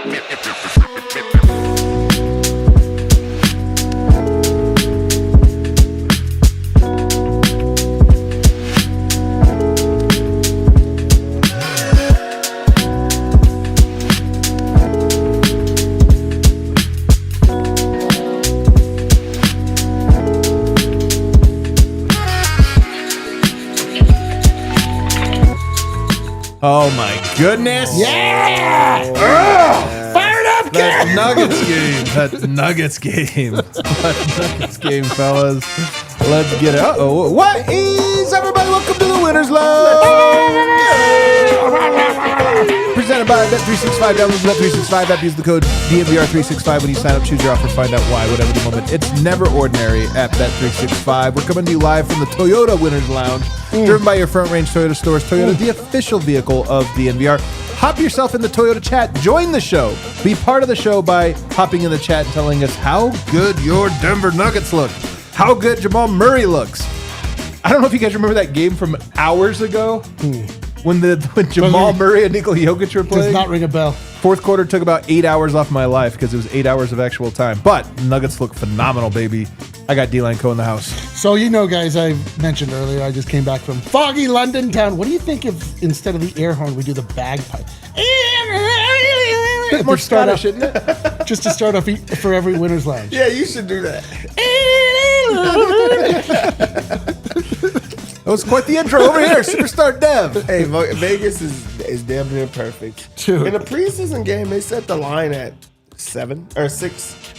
Oh my goodness! Yeah! Fired up, That Nuggets game. That Nuggets game. That Nuggets game, fellas. Let's get it. Uh-oh. What is everybody? Welcome to the Winners Lounge. Presented by Bet365. Download Bet365 app. Use the code DNVR365 when you sign up. Choose your offer. Find out why. Whatever the moment. It's never ordinary at Bet365. We're coming to you live from the Toyota Winners Lounge. Driven by your Front Range Toyota stores. Toyota, the official vehicle of DNVR. Hop yourself in the Toyota chat. Join the show. Be part of the show by hopping in the chat and telling us how good your Denver Nuggets look. How good Jamal Murray looks. I don't know if you guys remember that game from hours ago when Jamal Murray and Nikola Jokic were playing. Does not ring a bell. Fourth quarter took about 8 hours off my life because it was 8 hours of actual time. But Nuggets look phenomenal, baby. I got D-Line Co in the house. So, you know, guys, I mentioned earlier, I just came back from foggy London town. What do you think if instead of the air horn, we do the bagpipe? Bit more Scottish, isn't it? Just to start off for every Winner's Lounge. Yeah, you should do that. That was quite the intro over here. Superstar Dev. Hey, Vegas is damn near perfect. Dude. In the preseason game, they set the line at 7 or 6.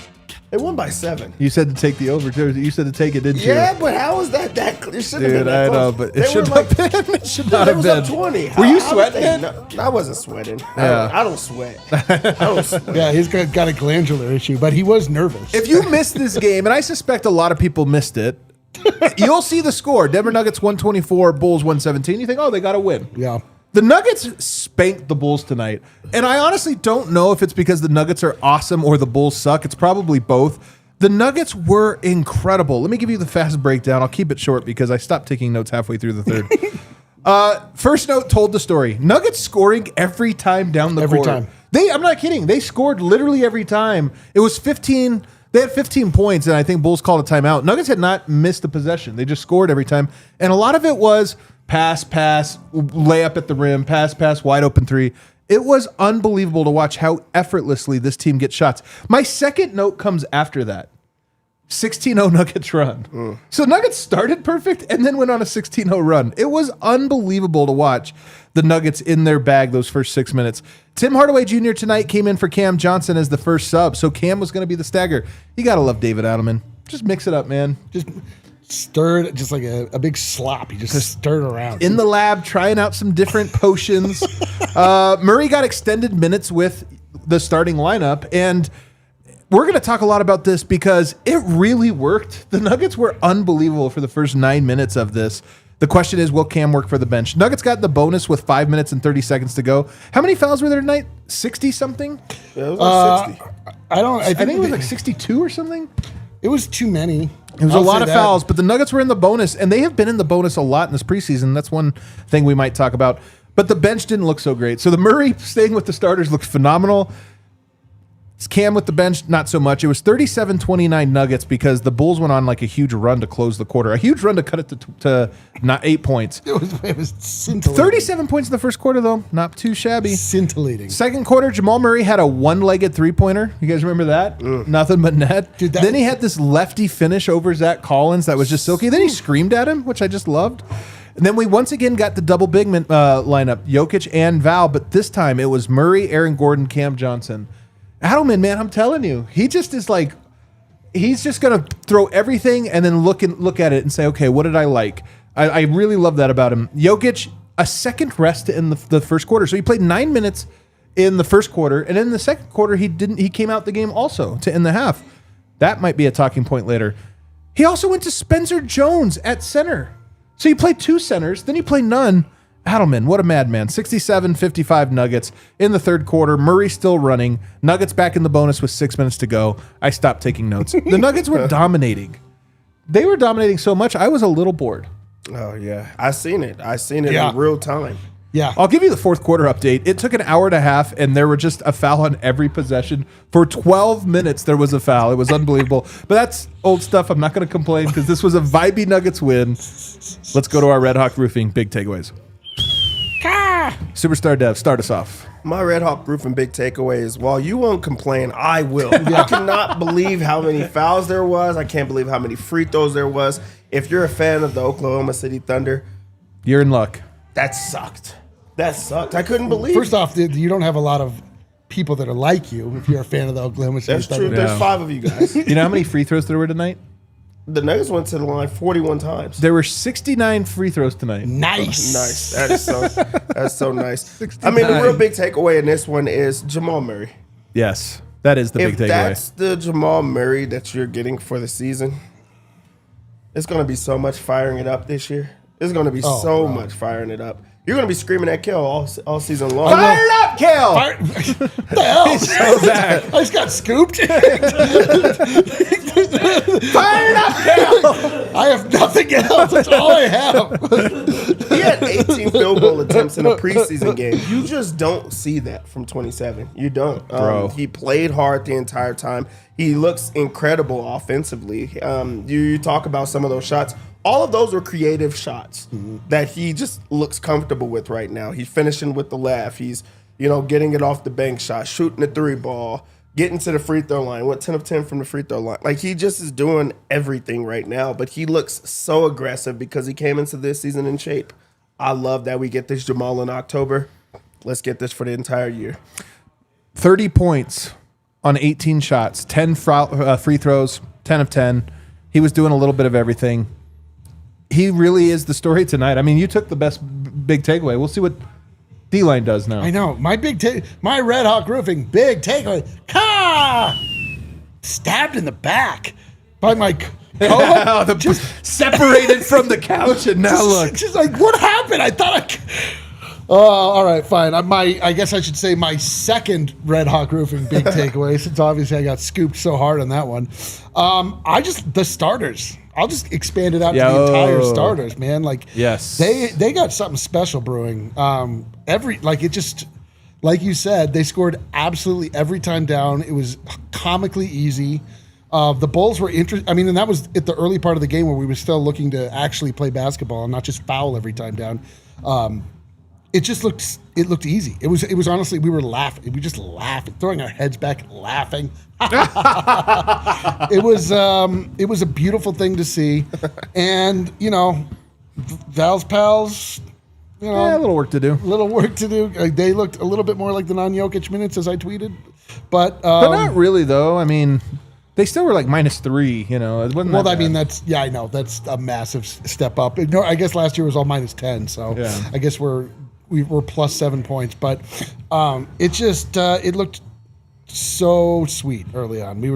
They won by 7. You said to take the over, too. You said to take it, didn't you? Yeah, but how was that? It should have been Dude, that I know, close. but it should not have been. It should not have It was been. up 20. Were you sweating? No, I wasn't sweating. Yeah. I don't sweat. I don't sweat. Yeah, he's got a glandular issue, but he was nervous. If you missed this game, and I suspect a lot of people missed it, you'll see the score. Denver Nuggets 124, Bulls 117. You think, oh, they got to win. Yeah. The Nuggets spanked the Bulls tonight. And I honestly don't know if it's because the Nuggets are awesome or the Bulls suck. It's probably both. The Nuggets were incredible. Let me give you the fast breakdown. I'll keep it short because I stopped taking notes halfway through the third. First note told the story. Nuggets scoring every time down the court. Every time. I'm not kidding. They scored literally every time. It was 15. They had 15 points, and I think Bulls called a timeout. Nuggets had not missed a possession. They just scored every time. And a lot of it was pass, layup at the rim, pass, wide open three. It was unbelievable to watch how effortlessly this team gets shots. My second note comes after that. 16-0 Nuggets run. So Nuggets started perfect and then went on a 16-0 run. It was unbelievable to watch the Nuggets in their bag those first 6 minutes. Tim Hardaway Jr. tonight came in for Cam Johnson as the first sub, so Cam was going to be the stagger. You got to love David Adelman. Just mix it up, man. Just stirred, just like a big slop. He just stirred around. In the lab, trying out some different potions. Murray got extended minutes with the starting lineup, and we're going to talk a lot about this because it really worked. The Nuggets were unbelievable for the first 9 minutes of this. The question is, will Cam work for the bench? Nuggets got the bonus with 5 minutes and 30 seconds to go. How many fouls were there tonight? 60-something? Yeah, it was like 60. I think it was like 62 or something. It was too many. It was a lot of fouls, but the Nuggets were in the bonus, and they have been in the bonus a lot in this preseason. That's one thing we might talk about. But the bench didn't look so great. So the Murray staying with the starters looked phenomenal. Cam with the bench, not so much. It was 37-29 Nuggets because the Bulls went on like a huge run to close the quarter. A huge run to cut it to not 8 points. It was scintillating. 37 points in the first quarter, though. Not too shabby. Scintillating. Second quarter, Jamal Murray had a one-legged three-pointer. You guys remember that? Nothing but net. Dude, then he had this lefty finish over Zach Collins that was just silky. Then he screamed at him, which I just loved. And then we once again got the double big lineup, Jokic and Val, but this time it was Murray, Aaron Gordon, Cam Johnson. Adelman, man, I'm telling you, he just is like, he's just going to throw everything and then look at it and say, okay, what did I like? I really love that about him. Jokic, a second rest in the first quarter. So he played 9 minutes in the first quarter, and in the second quarter, he came out the game also to end the half. That might be a talking point later. He also went to Spencer Jones at center. So he played 2 centers, then he played none. Adelman, what a madman. 67-55 Nuggets in the third quarter. Murray still running. Nuggets back in the bonus with 6 minutes to go. I stopped taking notes. The Nuggets were dominating. They were dominating so much, I was a little bored. Oh, yeah. I seen it in real time. Yeah. I'll give you the fourth quarter update. It took an hour and a half, and there were just a foul on every possession. For 12 minutes, there was a foul. It was unbelievable. But that's old stuff. I'm not going to complain because this was a vibey Nuggets win. Let's go to our Red Hawk Roofing big takeaways. Superstar Dev, start us off. My Red Hawk Roofing big takeaway is, while you won't complain, I will. I cannot believe how many fouls there was. I can't believe how many free throws there was. If you're a fan of the Oklahoma City Thunder, You're in luck. that sucked. That sucked. I couldn't believe. First off, you don't have a lot of people that are like you if you're a fan of the Oklahoma City That's true. Thunder. There's 5 of you guys. You know how many free throws there were tonight? The Nuggets went to the line 41 times. There were 69 free throws tonight. Nice. Nice. That's so nice. I mean, the real big takeaway in this one is Jamal Murray. Yes, that is the If big takeaway. that's the Jamal Murray that you're getting for the season, it's going to be so much firing it up this year. It's going to be much firing it up. You're going to be screaming at Kel all season long. Fire it up, Kel! What the hell? So bad. I just got scooped. Fire it up, Kel! I have nothing else. That's all I have. He had 18 field goal attempts in a preseason game. You just don't see that from 27. You don't. Bro. He played hard the entire time. He looks incredible offensively. You talk about some of those shots. All of those were creative shots that he just looks comfortable with right now. He's finishing with the left. He's, getting it off the bank shot, shooting the 3 ball, getting to the free throw line. Went 10 of 10 from the free throw line. Like, he just is doing everything right now. But he looks so aggressive because he came into this season in shape. I love that we get this Jamal in October. Let's get this for the entire year. 30 points on 18 shots, 10 free throws, 10 of 10. He was doing a little bit of everything. He really is the story tonight. I mean, you took the best big takeaway. We'll see what D-Line does now. I know. My Red Hawk Roofing big takeaway. Stabbed in the back by my co-host. Separated from the couch, and now look. She's like, what happened? I thought all right, fine. I guess I should say my second Red Hawk Roofing big takeaway, since obviously I got scooped so hard on that one. The starters. I'll just expand it out to the entire starters, man. Like, yes, they got something special brewing. Like you said, they scored absolutely every time down. It was comically easy. The Bulls were interesting. I mean, and that was at the early part of the game where we were still looking to actually play basketball and not just foul every time down. It looked easy. It was honestly, we were laughing. We just laughing, throwing our heads back, laughing. It was a beautiful thing to see. And, Val's pals, a little work to do. They looked a little bit more like the non-Jokic minutes, as I tweeted. But not really, though. I mean, they still were like -3, It wasn't that bad. I know. That's a massive step up. I guess last year was all -10, so yeah. I guess we were +7 points. But it looked so sweet early on. We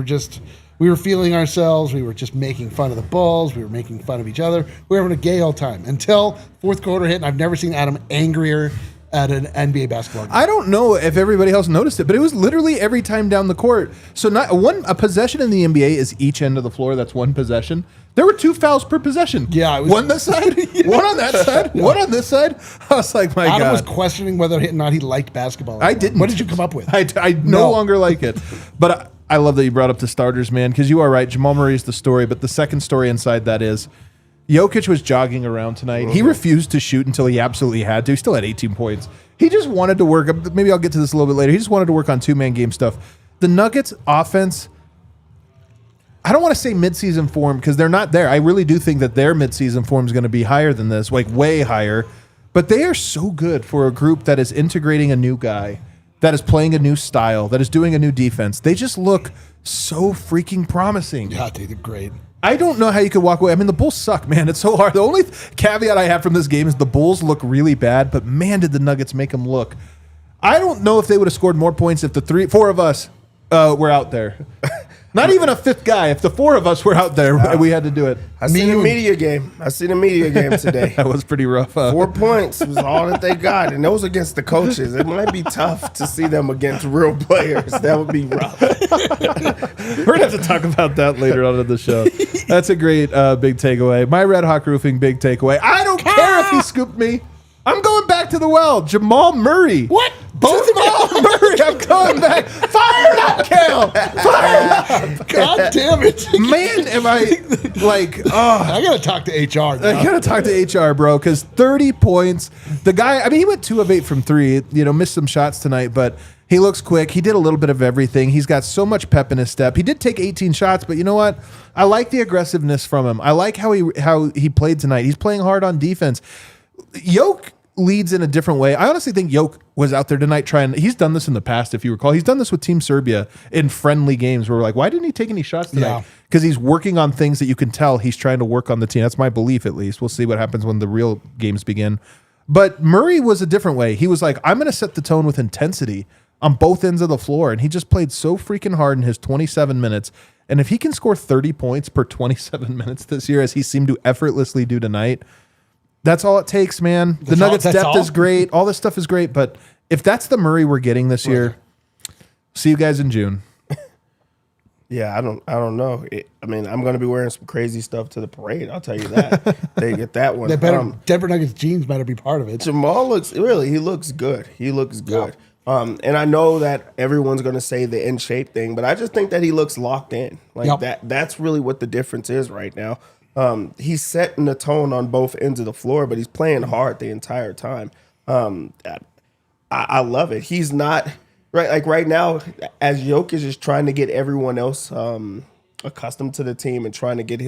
were feeling ourselves. We were just making fun of the Bulls. We were making fun of each other. We were having a gay old time until fourth quarter hit, and I've never seen Adam angrier at an NBA basketball game. I don't know if everybody else noticed it, but it was literally every time down the court. So a possession in the NBA is each end of the floor. That's one possession. There were 2 fouls per possession. Yeah, it was, one this side, one on that side, one on this side. I was like, my Adam God. was questioning whether or not he liked basketball. I didn't. What did you come up with? I no longer like it. But I love that you brought up the starters, man, because you are right. Jamal Murray is the story, but the second story inside that is Jokic was jogging around tonight. He refused to shoot until he absolutely had to. He still had 18 points. He just wanted to work. Maybe I'll get to this a little bit later. He just wanted to work on 2-man game stuff. The Nuggets offense, I don't want to say midseason form because they're not there. I really do think that their midseason form is going to be higher than this, like way higher. But they are so good for a group that is integrating a new guy, that is playing a new style, that is doing a new defense. They just look so freaking promising. Yeah, they did great. I don't know how you could walk away. I mean, the Bulls suck, man. It's so hard. The only caveat I have from this game is the Bulls look really bad, but man, did the Nuggets make them look. I don't know if they would have scored more points if the 4 of us were out there. Not even a 5th guy. If the 4 of us were out there, we had to do it. I seen a media game today. That was pretty rough. 4 points was all that they got, and those against the coaches. It might be tough to see them against real players. That would be rough. We're going to have to talk about that later on in the show. That's a great big takeaway. My Red Hawk Roofing big takeaway. I don't care if he scooped me. I'm going back back to the well. Jamal Murray. What? Both Jamal Murray. I'm coming back. Fire it up, Kale. Fire it up. God damn it. Man, am I like, I got to talk to HR now. I gotta talk to HR, bro, because 30 points. The guy, I mean, he went 2 of 8 from 3. Missed some shots tonight, but he looks quick. He did a little bit of everything. He's got so much pep in his step. He did take 18 shots, but you know what? I like the aggressiveness from him. I like how he played tonight. He's playing hard on defense. Yoke leads in a different way. I honestly think Yoke was out there tonight trying. He's done this in the past, if you recall. He's done this with Team Serbia in friendly games where we're like, why didn't he take any shots tonight? Because he's working on things that you can tell he's trying to work on the team. That's my belief, at least. We'll see what happens when the real games begin. But Murray was a different way. He was like, I'm going to set the tone with intensity on both ends of the floor. And he just played so freaking hard in his 27 minutes. And if he can score 30 points per 27 minutes this year, as he seemed to effortlessly do tonight, that's all it takes, man. The Nuggets' depth is great. All this stuff is great. But if that's the Murray we're getting this year, see you guys in June. Yeah, I don't know. I'm going to be wearing some crazy stuff to the parade. I'll tell you that. They get that one. They better, Denver Nuggets jeans better be part of it. Jamal looks good. He looks good. Yeah. And I know that everyone's going to say the in shape thing, but I just think that he looks locked in. That's really what the difference is right now. He's setting the tone on both ends of the floor, but he's playing hard the entire time. I love it. He's not right now, as Jokic is trying to get everyone else accustomed to the team and trying to get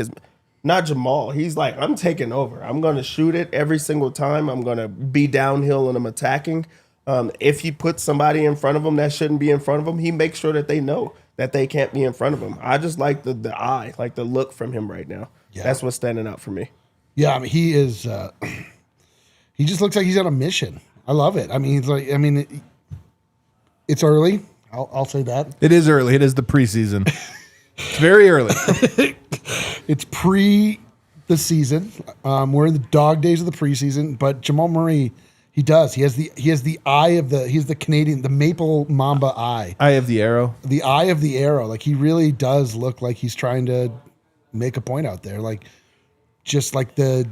not Jamal. He's like, I'm taking over. I'm going to shoot it every single time. I'm going to be downhill and I'm attacking. If he puts somebody in front of him that shouldn't be in front of him, he makes sure that they know that they can't be in front of him. I just like the eye, like the look from him right now. Yeah. That's what's standing out for me. Yeah, I mean, he is. He just looks like he's on a mission. I love it. I mean, he's like. I mean, it's early. I'll say that. It is early. It is the preseason. It's very early. It's the season. We're in the dog days of the preseason. But Jamal Murray, he does. He has the eye of he's the Canadian, the Maple Mamba eye. Eye of the arrow. The eye of the arrow. Like, he really does look like he's trying to make a point out there, like just like the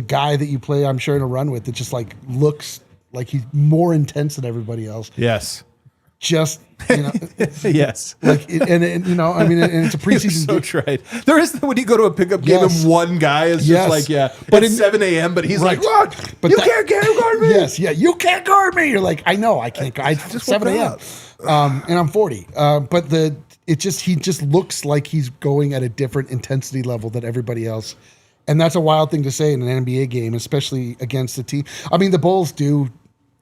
guy that you play, I'm sure, in a run with, that just like looks like he's more intense than everybody else. Yes. Just yes. Like and it's a preseason. So tried. There is when you go to a pickup game and one guy is just like but it's 7 a.m. But he's like, what? But you can't guard me. Yes, you can't guard me. You're like, I know I can't. It's just 7 a.m. And I'm 40. But he just looks like he's going at a different intensity level than everybody else. And that's a wild thing to say in an NBA game, especially against the team. I mean, the Bulls do,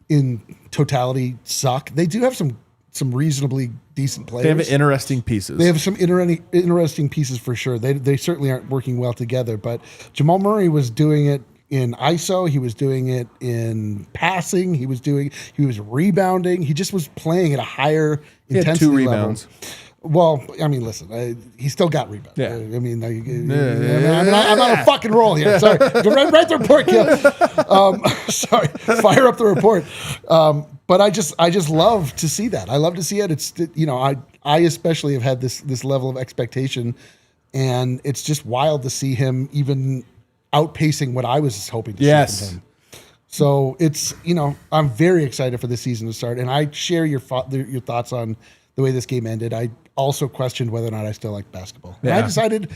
in totality, suck. They do have some reasonably decent players. They have interesting pieces. They have some interesting pieces for sure. They certainly aren't working well together. But Jamal Murray was doing it in ISO. He was doing it in passing. He was rebounding. He just was playing at a higher intensity level. 2 rebounds. Well, I mean, listen, he still got rebounds. Yeah. I mean, I'm on a fucking roll here. Sorry. Write the report, Gil. Sorry. Fire up the report. But I just love to see that. I love to see it. It's, I especially have had this level of expectation, and it's just wild to see him even outpacing what I was hoping to see from him. So it's, I'm very excited for the season to start, and I share your thoughts on the way this game ended. I also questioned whether or not I still like basketball. And I decided,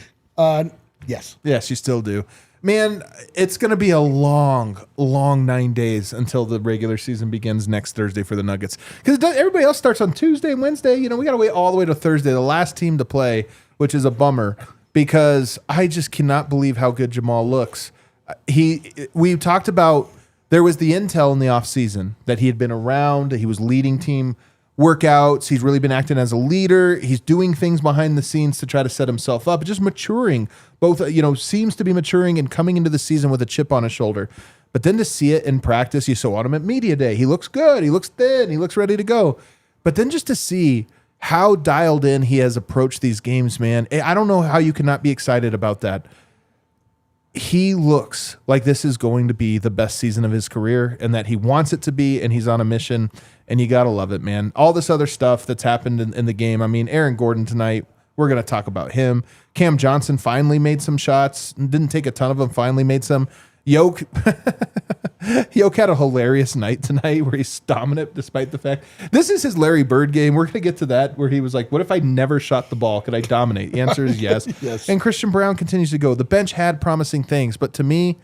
yes. Yes, you still do. Man, it's going to be a long 9 days until the regular season begins next Thursday for the Nuggets. Because everybody else starts on Tuesday and Wednesday. We got to wait all the way to Thursday, the last team to play, which is a bummer because I just cannot believe how good Jamal looks. We talked about, there was the intel in the offseason that he had been around, he was leading team workouts. He's really been acting as a leader. He's doing things behind the scenes to try to set himself up, just maturing. Both, seems to be maturing and coming into the season with a chip on his shoulder. But then to see it in practice, you saw him at media day. He looks good. He looks thin. He looks ready to go. But then just to see how dialed in he has approached these games, man, I don't know how you cannot be excited about that. He looks like this is going to be the best season of his career and that he wants it to be, and he's on a mission, and you got to love it, man. All this other stuff that's happened in the game. I mean, Aaron Gordon tonight, we're going to talk about him. Cam Johnson finally made some shots. Didn't take a ton of them, finally made some. Yoke had a hilarious night tonight where he's dominant despite the fact this is his Larry Bird game. We're going to get to that where he was like, what if I never shot the ball? Could I dominate? The answer is yes. Yes. And Christian Braun continues to go. The bench had promising things, but to me,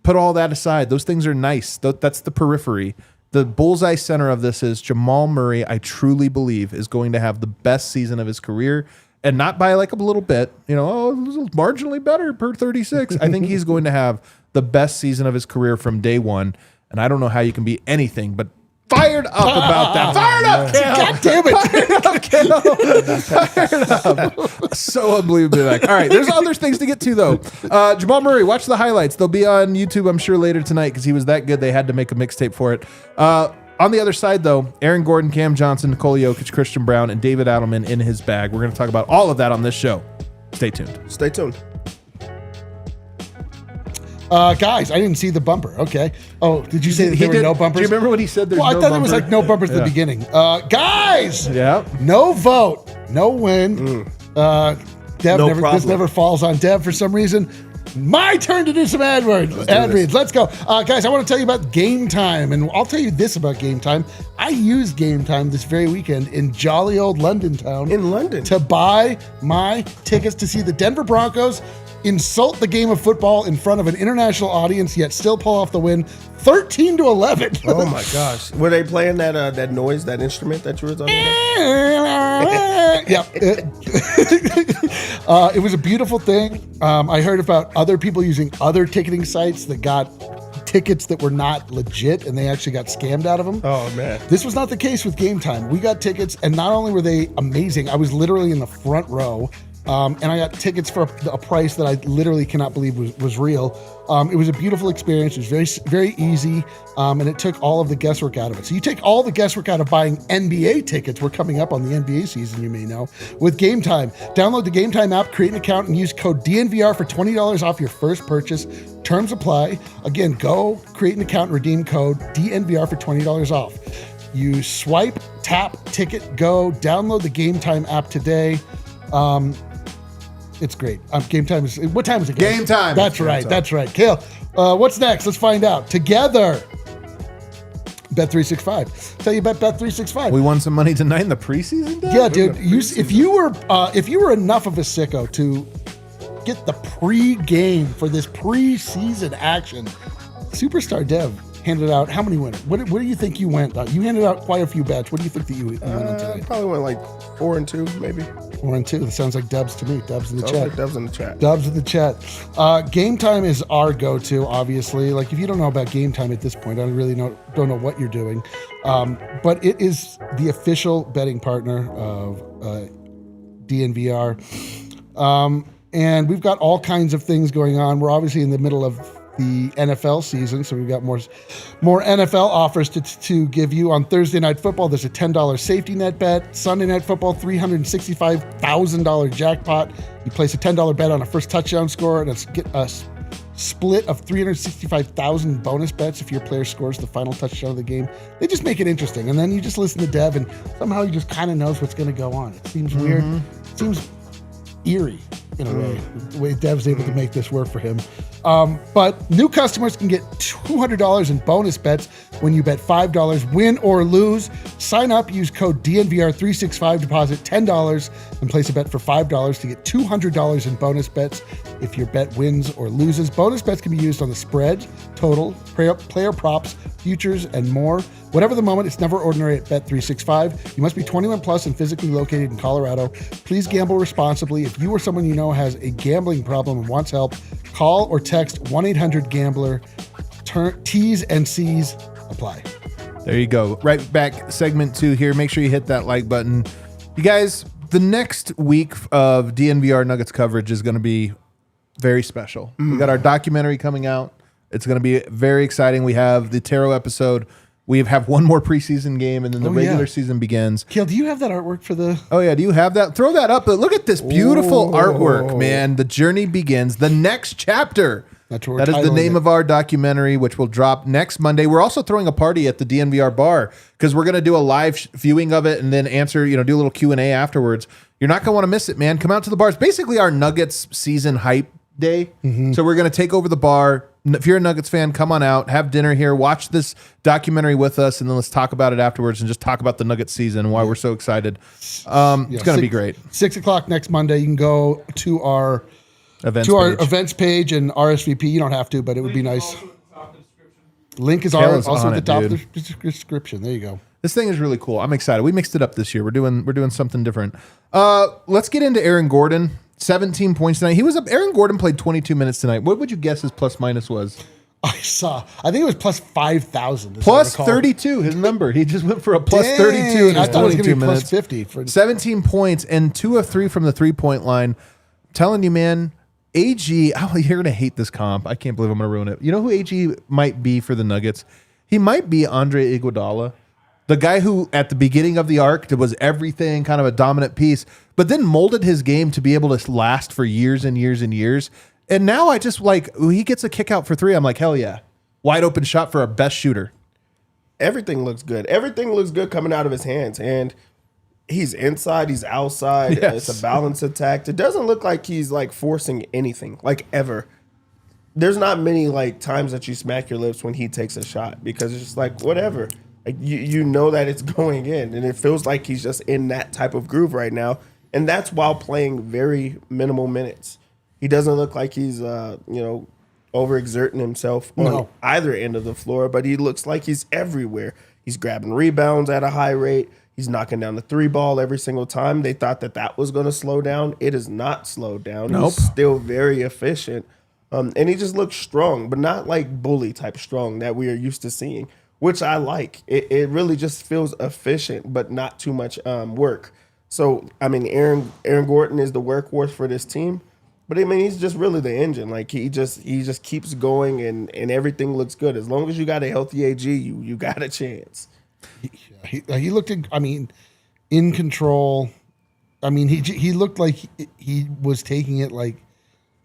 put all that aside. Those things are nice. That's the periphery. The bullseye center of this is Jamal Murray, I truly believe, is going to have the best season of his career. And not by like a little bit, it was marginally better per 36. I think he's going to have the best season of his career from day one. And I don't know how you can be anything but fired up about that. Fired up, Kel! God damn it. Fired up. So unbelievably like. All right, there's other things to get to, though. Jamal Murray, watch the highlights. They'll be on YouTube, I'm sure, later tonight because he was that good. They had to make a mixtape for it. On the other side, though, Aaron Gordon, Cam Johnson, Nikola Jokic, Christian Braun, and David Adelman in his bag. We're going to talk about all of that on this show. Stay tuned. Stay tuned. Guys, I didn't see the bumper. Okay. Oh, did you say that there were no bumpers? Do you remember what he said? Well, I thought it was like no bumpers at the beginning. Guys, no vote, no win. Dev this never falls on Dev for some reason. My turn to do some ad reads. Let's go. Guys, I want to tell you about Game Time. And I'll tell you this about Game Time. I used Game Time this very weekend in jolly old London town. In London. To buy my tickets to see the Denver Broncos insult the game of football in front of an international audience, yet still pull off the win 13-11. Oh my gosh. Were they playing that noise, that instrument that you were talking about? Yeah. It was a beautiful thing. I heard about other people using other ticketing sites that got tickets that were not legit and they actually got scammed out of them. Oh, man. This was not the case with Game Time. We got tickets, and not only were they amazing, I was literally in the front row. And I got tickets for a price that I literally cannot believe was real. It was a beautiful experience. It was very, very easy, and it took all of the guesswork out of it. So you take all the guesswork out of buying NBA tickets. We're coming up on the NBA season, you may know, with Game Time. Download the Game Time app, create an account, and use code DNVR for $20 off your first purchase. Terms apply. Again, go create an account and redeem code DNVR for $20 off. You swipe, tap, ticket, go. Download the Game Time app today. It's great. Game Time is... What time is it, guys? Game Time. That's right. That's right. Kale, what's next? Let's find out. Together. Bet365. Tell you about Bet365. We won some money tonight in the preseason, Dad? Yeah, dude. If you were enough of a sicko to get the pre-game for this preseason action, Superstar Dev handed out how many winners? What do you think you went? You handed out quite a few bets. What do you think that you went on today? Probably went like 4 and 2, maybe. 4 and 2. That sounds like Dubs to me. Dubs in the chat. Like Dubs in the chat. Dubs in the chat. Game Time is our go-to, obviously. Like, if you don't know about Game Time at this point, I really don't know what you're doing. But it is the official betting partner of DNVR. And we've got all kinds of things going on. We're obviously in the middle of the NFL season, so we've got more NFL offers to give you. On Thursday Night Football, there's a $10 safety net bet. Sunday Night Football, $365,000 jackpot. You place a $10 bet on a first touchdown score, and get a split of $365,000 bonus bets if your player scores the final touchdown of the game. They just make it interesting, and then you just listen to Dev, and somehow he just kind of knows what's going to go on. It seems weird. It seems eerie in a way, the way Dev's able to make this work for him. But new customers can get $200 in bonus bets when you bet $5, win or lose. Sign up, use code DNVR365, deposit $10, and place a bet for $5 to get $200 in bonus bets if your bet wins or loses. Bonus bets can be used on the spread, total, player props, futures, and more. Whatever the moment, it's never ordinary at Bet365. You must be 21 plus and physically located in Colorado. Please gamble responsibly. If you or someone you know has a gambling problem and wants help, call or text 1-800-GAMBLER. T's and C's apply. There you go. Right back, segment 2 here. Make sure you hit that like button. You guys, the next week of DNVR Nuggets coverage is going to be very special. We got our documentary coming out. It's going to be very exciting. We have the Tarot episode. We have one more preseason game, and then the regular season begins. Kale, do you have that artwork for the... Oh, yeah. Do you have that? Throw that up. But look at this beautiful artwork, man. The journey begins. The next chapter. That is the name of our documentary, which will drop next Monday. We're also throwing a party at the DNVR Bar because we're going to do a live viewing of it and then answer, do a little Q&A afterwards. You're not going to want to miss it, man. Come out to the bar. It's basically our Nuggets season hype day. So we're going to take over the bar. If you're a Nuggets fan, come on out, have dinner here, watch this documentary with us, and then let's talk about it afterwards and just talk about the Nuggets season and why we're so excited. It's going to be great. 6 o'clock next Monday. You can go to our events page and RSVP. You don't have to, but it would be nice. Link is also at the top of the description. There you go. This thing is really cool. I'm excited. We mixed it up this year. We're doing something different. Let's get into Aaron Gordon. 17 points tonight. Aaron Gordon played 22 minutes tonight. What would you guess his plus minus was? I think it was plus 5,000. Plus 32, his number. He just went for a plus 32 in his 22 minutes. Plus 50. 17 points and 2 of 3 from the 3-point line. I'm telling you, man, AG, you're going to hate this comp. I can't believe I'm going to ruin it. You know who AG might be for the Nuggets? He might be Andre Iguodala. The guy who, at the beginning of the arc, was everything, kind of a dominant piece, but then molded his game to be able to last for years and years and years. And now I just he gets a kick out for 3. I'm like, hell yeah. Wide open shot for our best shooter. Everything looks good. Everything looks good coming out of his hands. And he's inside, he's outside. Yes. It's a balanced attack. It doesn't look like he's forcing anything, ever. There's not many times that you smack your lips when he takes a shot because it's just whatever. You know that it's going in, and it feels like he's just in that type of groove right now, and that's while playing very minimal minutes. He doesn't look like he's overexerting himself on either end of the floor, but he looks like he's everywhere. He's grabbing rebounds at a high rate. He's knocking down the 3 ball every single time. They thought that was going to slow down. It is not slowed down. Nope. He's still very efficient, and he just looks strong, but not bully type strong that we are used to seeing, which I like. It really just feels efficient, but not too much work. So, Aaron Gordon is the workhorse for this team, but he's just really the engine. He just keeps going, and everything looks good. As long as you got a healthy AG, you got a chance. He looked, in control. He looked like he was taking it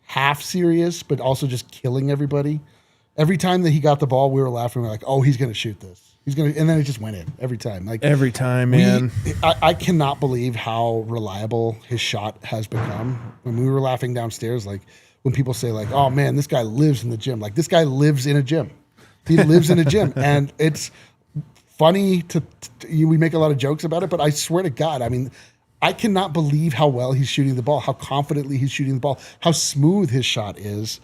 half serious, but also just killing everybody. Every time that he got the ball, we were laughing. We're like, "Oh, he's going to shoot this. He's going to," and then it just went in every time. Every time, man. I cannot believe how reliable his shot has become. When we were laughing downstairs, when people say, "Oh man, this guy lives in the gym." This guy lives in a gym. He lives in a gym, and it's funny we make a lot of jokes about it, but I swear to God, I cannot believe how well he's shooting the ball, how confidently he's shooting the ball, how smooth his shot is.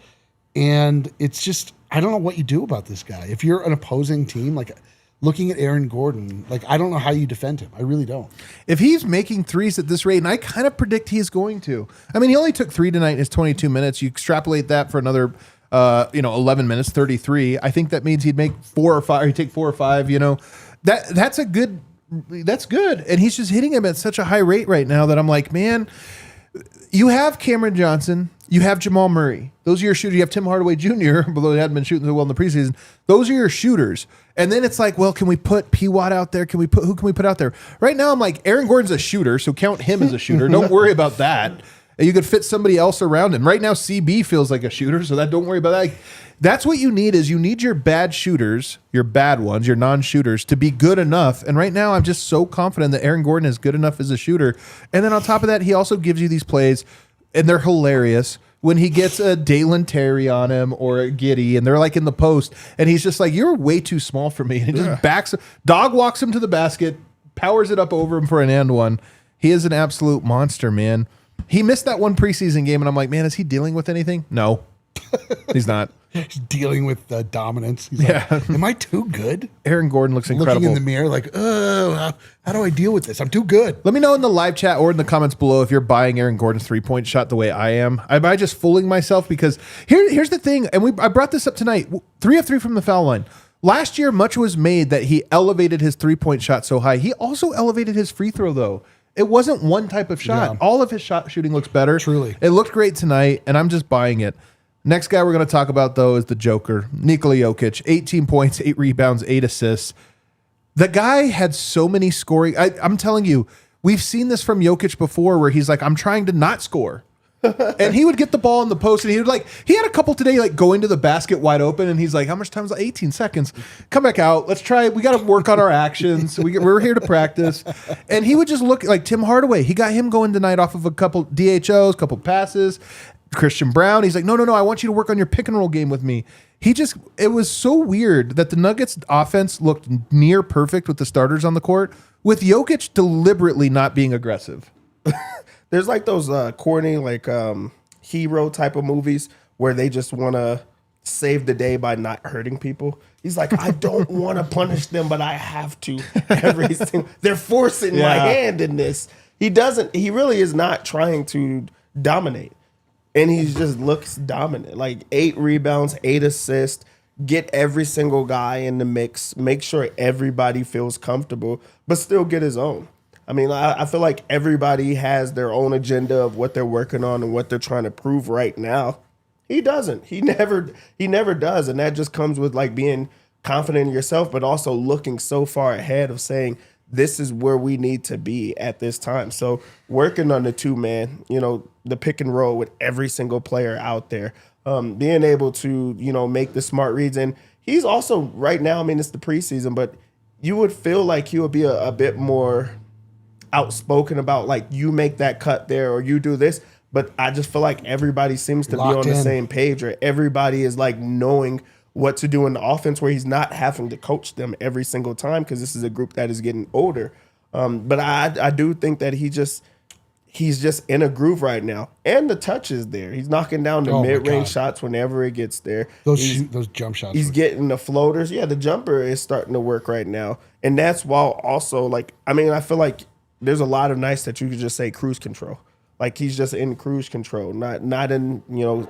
And it's just, I don't know what you do about this guy. If you're an opposing team, looking at Aaron Gordon, I don't know how you defend him. I really don't. If he's making threes at this rate, and I kind of predict he's going to. He only took 3 tonight in his 22 minutes. You extrapolate that for another 11 minutes, 33. I think that means he'd make 4 or 5, or he'd take 4 or 5, That's good. And he's just hitting him at such a high rate right now that I'm like, man, you have Cameron Johnson, you have Jamal Murray. Those are your shooters. You have Tim Hardaway Jr., although he hadn't been shooting so well in the preseason. Those are your shooters. And then it's well, can we put PWAT out there? Who can we put out there? Right now, I'm like, Aaron Gordon's a shooter, so count him as a shooter. Don't worry about that. You could fit somebody else around him. Right now, CB feels like a shooter, so don't worry about that. That's what you need is you need your bad shooters, your bad ones, your non-shooters to be good enough. And right now I'm just so confident that Aaron Gordon is good enough as a shooter. And then on top of that, he also gives you these plays, and they're hilarious, when he gets a Dalen Terry on him or a Giddey, and they're in the post, and he's just you're way too small for me. And he just dog walks him to the basket, powers it up over him for an and one. He is an absolute monster, man. He missed that one preseason game, and I'm like, man, is he dealing with anything? No, he's not. He's dealing with dominance. He's am I too good? Aaron Gordon looks incredible. Looking in the mirror how do I deal with this? I'm too good. Let me know in the live chat or in the comments below if you're buying Aaron Gordon's 3-point shot the way I am. Am I just fooling myself? Because here's the thing, and I brought this up tonight. 3 of 3 from the foul line. Last year, much was made that he elevated his 3-point shot so high. He also elevated his free throw, though. It wasn't one type of shot. Yeah. All of his shot shooting looks better. Truly. It looked great tonight, and I'm just buying it. Next guy we're going to talk about, though, is the Joker, Nikola Jokic. 18 points, 8 rebounds, 8 assists. The guy had so many scoring. I'm telling you, we've seen this from Jokic before where he's I'm trying to not score. And he would get the ball in the post, and he had a couple today, going to the basket wide open, and he's how much time is 18 seconds. Come back out. Let's try. We got to work on our actions. We're here to practice. And he would just look like Tim Hardaway. He got him going tonight off of a couple DHOs, couple passes. Christian Braun, he's no, I want you to work on your pick and roll game with me. it was so weird that the Nuggets offense looked near perfect with the starters on the court, with Jokic deliberately not being aggressive. There's like those corny, like hero type of movies where they just want to save the day by not hurting people. He's like, I don't want to punish them, but I have to. They're forcing my hand in this. He really is not trying to dominate. And he just looks dominant. Like 8 rebounds, 8 assists, get every single guy in the mix, make sure everybody feels comfortable, but still get his own. I mean, I feel like everybody has their own agenda of what they're working on and what they're trying to prove right now. He doesn't. He never does. And that just comes with like being confident in yourself, but also looking so far ahead of saying, this is where we need to be at this time. So working on the 2-man, the pick and roll with every single player out there, being able to, make the smart reads. And he's also right now, I mean, it's the preseason, but you would feel like he would be a bit more outspoken about like, you make that cut there or you do this. But I just feel like everybody seems to Locked be on in. the same page, or everybody is like knowing what to do in the offense, where he's not having to coach them every single time, because this is a group that is getting older. But I do think that he's just in a groove right now, and the touch is there. He's knocking down the mid-range shots whenever it gets there. Those jump shots. He's getting the floaters. Yeah, the jumper is starting to work right now, and that's while also like, I mean, I feel like there's a lot of nights that you could just say cruise control. Like he's just in cruise control, not in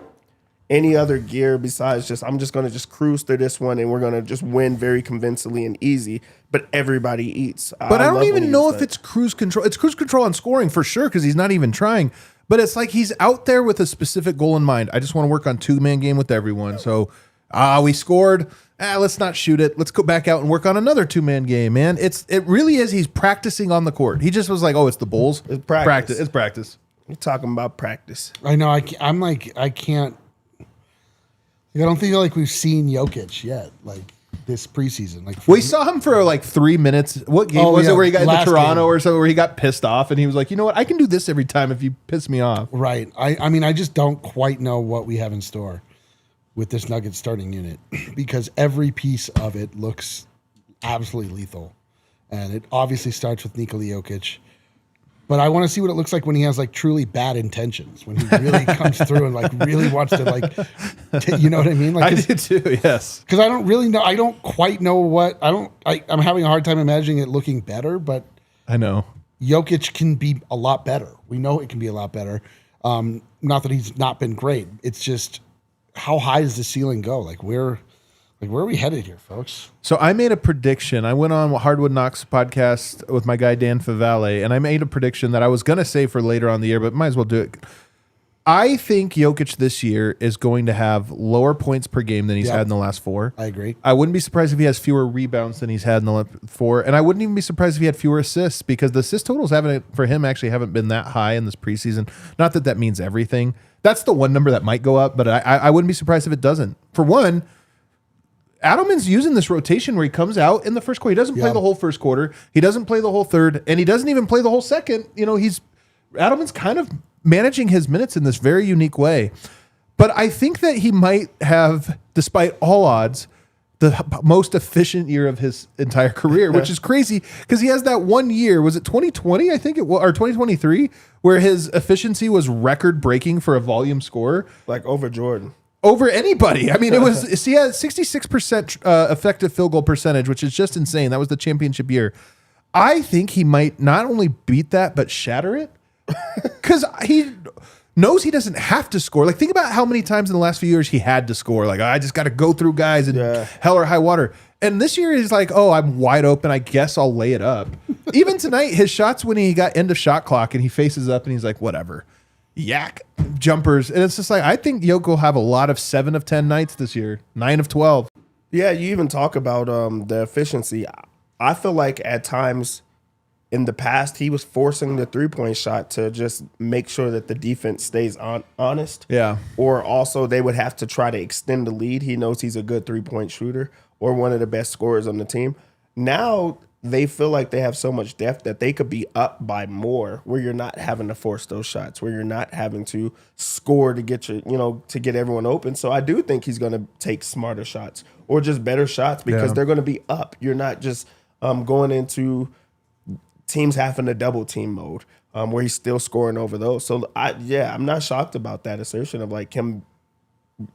any other gear besides just, I'm just going to just cruise through this one and we're going to just win very convincingly and easy, but everybody eats. But I don't even know if it's cruise control. It's cruise control on scoring for sure, because he's not even trying. But it's like he's out there with a specific goal in mind. I just want to work on 2-man game with everyone. So we scored. Let's not shoot it. Let's go back out and work on another 2-man game, man. It really is. He's practicing on the court. He just was like, oh, it's the Bulls. It's practice. It's practice. You're talking about practice. I know. I'm like, I can't. I don't feel like we've seen Jokic yet, like this preseason. Like we saw him for like 3 minutes. What game was it where he got into Toronto or so, where he got pissed off and he was like, you know what, I can do this every time if you piss me off. Right. I mean, I just don't quite know what we have in store with this Nuggets starting unit, because every piece of it looks absolutely lethal. And it obviously starts with Nikola Jokic. But I want to see what it looks like when he has like truly bad intentions, when he really comes through and like really wants to like, you know what I mean? Like, I do too, yes. Because I don't really know. I don't quite know what, I'm having a hard time imagining it looking better, but I know Jokic can be a lot better. We know it can be a lot better. Not that he's not been great. It's just, how high does the ceiling go? Where are we headed here, folks? So I made a prediction. I went on Hardwood Knocks podcast with my guy Dan Favale, and I made a prediction that I was going to say for later on the year, but might as well do it. I think Jokic this year is going to have lower points per game than he's had in the last 4. I agree. I wouldn't be surprised if he has fewer rebounds than he's had in the last 4, and I wouldn't even be surprised if he had fewer assists, because the assist totals haven't been that high in this preseason. Not that that means everything. That's the one number that might go up, but I wouldn't be surprised if it doesn't. For one, Adelman's using this rotation where he comes out in the first quarter. He doesn't play the whole first quarter. He doesn't play the whole third, and he doesn't even play the whole second. Adelman's kind of managing his minutes in this very unique way. But I think that he might have, despite all odds, the most efficient year of his entire career, which is crazy because he has that 1 year. Was it 2020? I think it was, or 2023, where his efficiency was record breaking for a volume score. Like over Jordan. Over anybody. I mean, he had 66% effective field goal percentage, which is just insane. That was the championship year. I think he might not only beat that, but shatter it, because he knows he doesn't have to score. Like, think about how many times in the last few years he had to score. Like, I just got to go through guys and hell or high water. And this year he's like, oh, I'm wide open. I guess I'll lay it up. Even tonight, his shots when he got end of shot clock and he faces up and he's like, whatever. Yak jumpers. And it's just like, I think Jokic will have a lot of 7 of 10 nights this year, 9 of 12. Yeah, you even talk about the efficiency. I feel like at times in the past, he was forcing the 3-point shot to just make sure that the defense stays honest. Yeah. Or also they would have to try to extend the lead. He knows he's a good 3-point shooter or one of the best scorers on the team. Now they feel like they have so much depth that they could be up by more, where you're not having to force those shots, where you're not having to score to get to get everyone open. So I do think he's going to take smarter shots or just better shots because they're going to be up. You're not just going into teams having a double team mode where he's still scoring over those. So I'm not shocked about that assertion of like him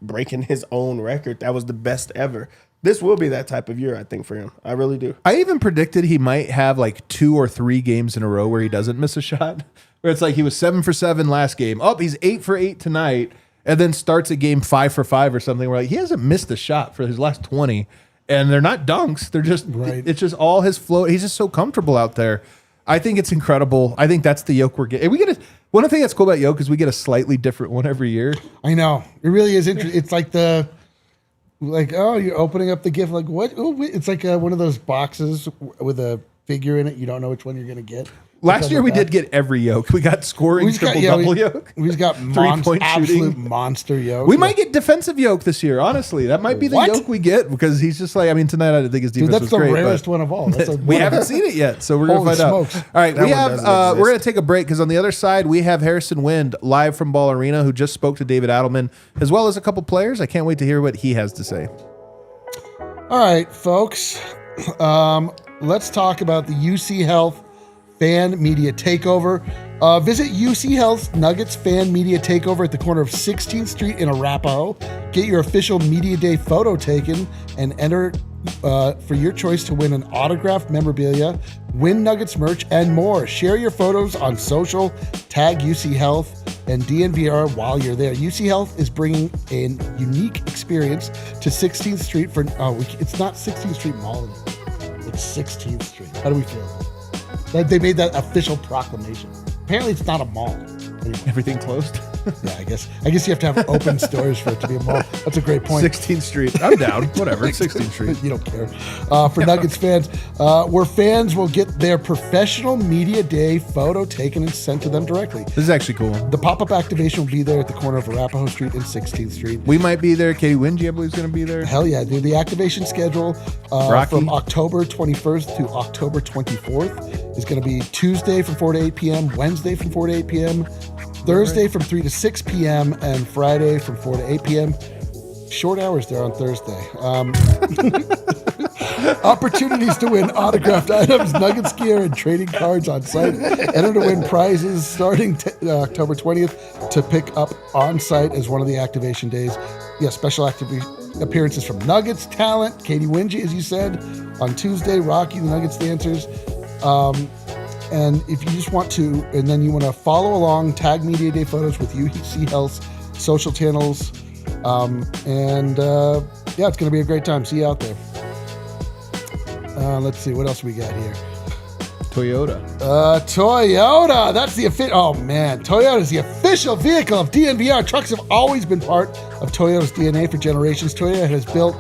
breaking his own record. That was the best ever. This will be that type of year, I think, for him. I really do. I even predicted he might have like 2 or 3 games in a row where he doesn't miss a shot. Where it's like he was 7 for 7 last game. Oh, he's 8 for 8 tonight, and then starts a game 5 for 5 or something. Where like he hasn't missed a shot for his last 20, and they're not dunks. They're just It's just all his flow. He's just so comfortable out there. I think it's incredible. I think that's the Yoke we're getting. One of the things that's cool about Yoke is we get a slightly different one every year. I know it really is interesting. It's like you're opening up the gift. Like what? Oh, it's like one of those boxes with a figure in it. You don't know which one you're going to get. Last year we did get every Yoke. We got scoring double Yoke. We just got absolute monster Yoke. We might get defensive Yoke this year. Honestly, that might be the Yoke we get because he's just like. I mean, tonight I didn't think his defense was great. That's the rarest one of all. We haven't seen it yet, so we're gonna find out. All right, we're gonna take a break because on the other side we have Harrison Wind live from Ball Arena, who just spoke to David Adelman as well as a couple players. I can't wait to hear what he has to say. All right, folks. Let's talk about the UC Health Fan Media Takeover. Visit UC Health's Nuggets Fan Media Takeover at the corner of 16th Street in Arapahoe. Get your official Media Day photo taken and enter for your choice to win an autographed memorabilia, win Nuggets merch, and more. Share your photos on social, tag UC Health and DNVR while you're there. UC Health is bringing a unique experience to 16th Street it's not 16th Street Mall anymore. It's 16th Street. How do we feel? They made that official proclamation. Apparently, it's not a mall. Everything closed? Yeah, I guess you have to have open stores for it to be a mall. That's a great point. 16th Street. I'm down. Whatever. 16th Street. You don't care. For Nuggets fans, where fans will get their professional Media Day photo taken and sent to them directly. This is actually cool. The pop-up activation will be there at the corner of Arapahoe Street and 16th Street. We might be there. Katie Wingy, I believe, is going to be there. Hell yeah, dude. The activation schedule from October 21st to October 24th is going to be Tuesday from 4 to 8 p.m., Wednesday from 4 to 8 p.m., Thursday from 3 to 6 p.m. and Friday from 4 to 8 p.m. Short hours there on Thursday. Opportunities to win autographed items, Nuggets gear, and trading cards on site. Enter to win prizes starting October 20th to pick up on site as one of the activation days. Yeah, special appearances from Nuggets talent, Katie Wingy, as you said, on Tuesday, Rocky, the Nuggets dancers. And if you just want to, and then you want to follow along, tag Media Day photos with UC Health's social channels. It's going to be a great time. See you out there. Let's see, what else we got here? Toyota. Toyota. That's the official. Oh man, Toyota is the official vehicle of DNVR. Trucks have always been part of Toyota's DNA for generations. Toyota has built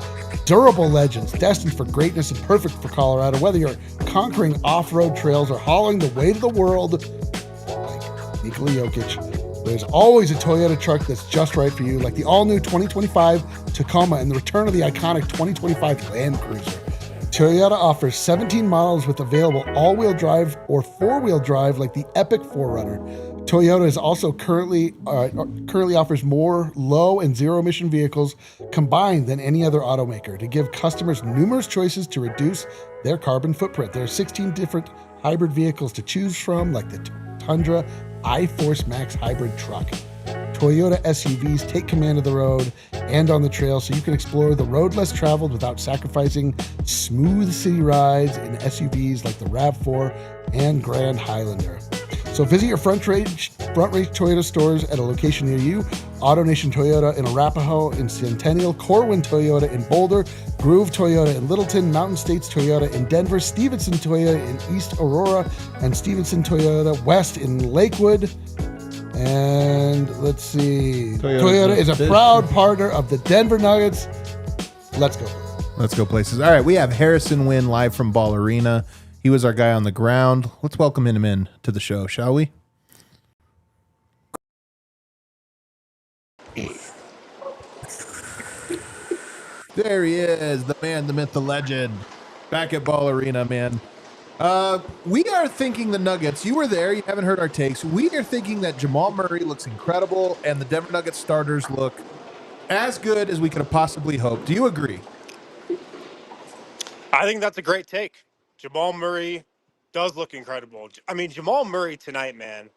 durable legends destined for greatness and perfect for Colorado. Whether you're conquering off-road trails or hauling the weight of the world, like Nikola Jokic, there's always a Toyota truck that's just right for you, like the all-new 2025 Tacoma and the return of the iconic 2025 Land Cruiser. Toyota offers 17 models with available all-wheel drive or four-wheel drive like the Epic 4Runner. Toyota is also currently offers more low and zero emission vehicles combined than any other automaker to give customers numerous choices to reduce their carbon footprint. There are 16 different hybrid vehicles to choose from, like the Tundra iForce Max hybrid truck. Toyota SUVs take command of the road and on the trail so you can explore the road less traveled without sacrificing smooth city rides in SUVs like the RAV4 and Grand Highlander. So visit your front range Toyota stores at a location near you. AutoNation Toyota in Arapahoe, in Centennial, Corwin Toyota in Boulder, Groove Toyota in Littleton, Mountain States Toyota in Denver, Stevenson Toyota in East Aurora, and Stevenson Toyota West in Lakewood. And let's see. Toyota is a proud partner of the Denver Nuggets. Let's go. Let's go places. All right, we have Harrison Wind live from Ball Arena. He was our guy on the ground. Let's welcome him in to the show, shall we? There he is, the man, the myth, the legend. Back at Ball Arena, man. We are thinking the Nuggets. You were there. You haven't heard our takes. We are thinking that Jamal Murray looks incredible and the Denver Nuggets starters look as good as we could have possibly hoped. Do you agree? I think that's a great take. Jamal Murray does look incredible. I mean, Jamal Murray tonight, man,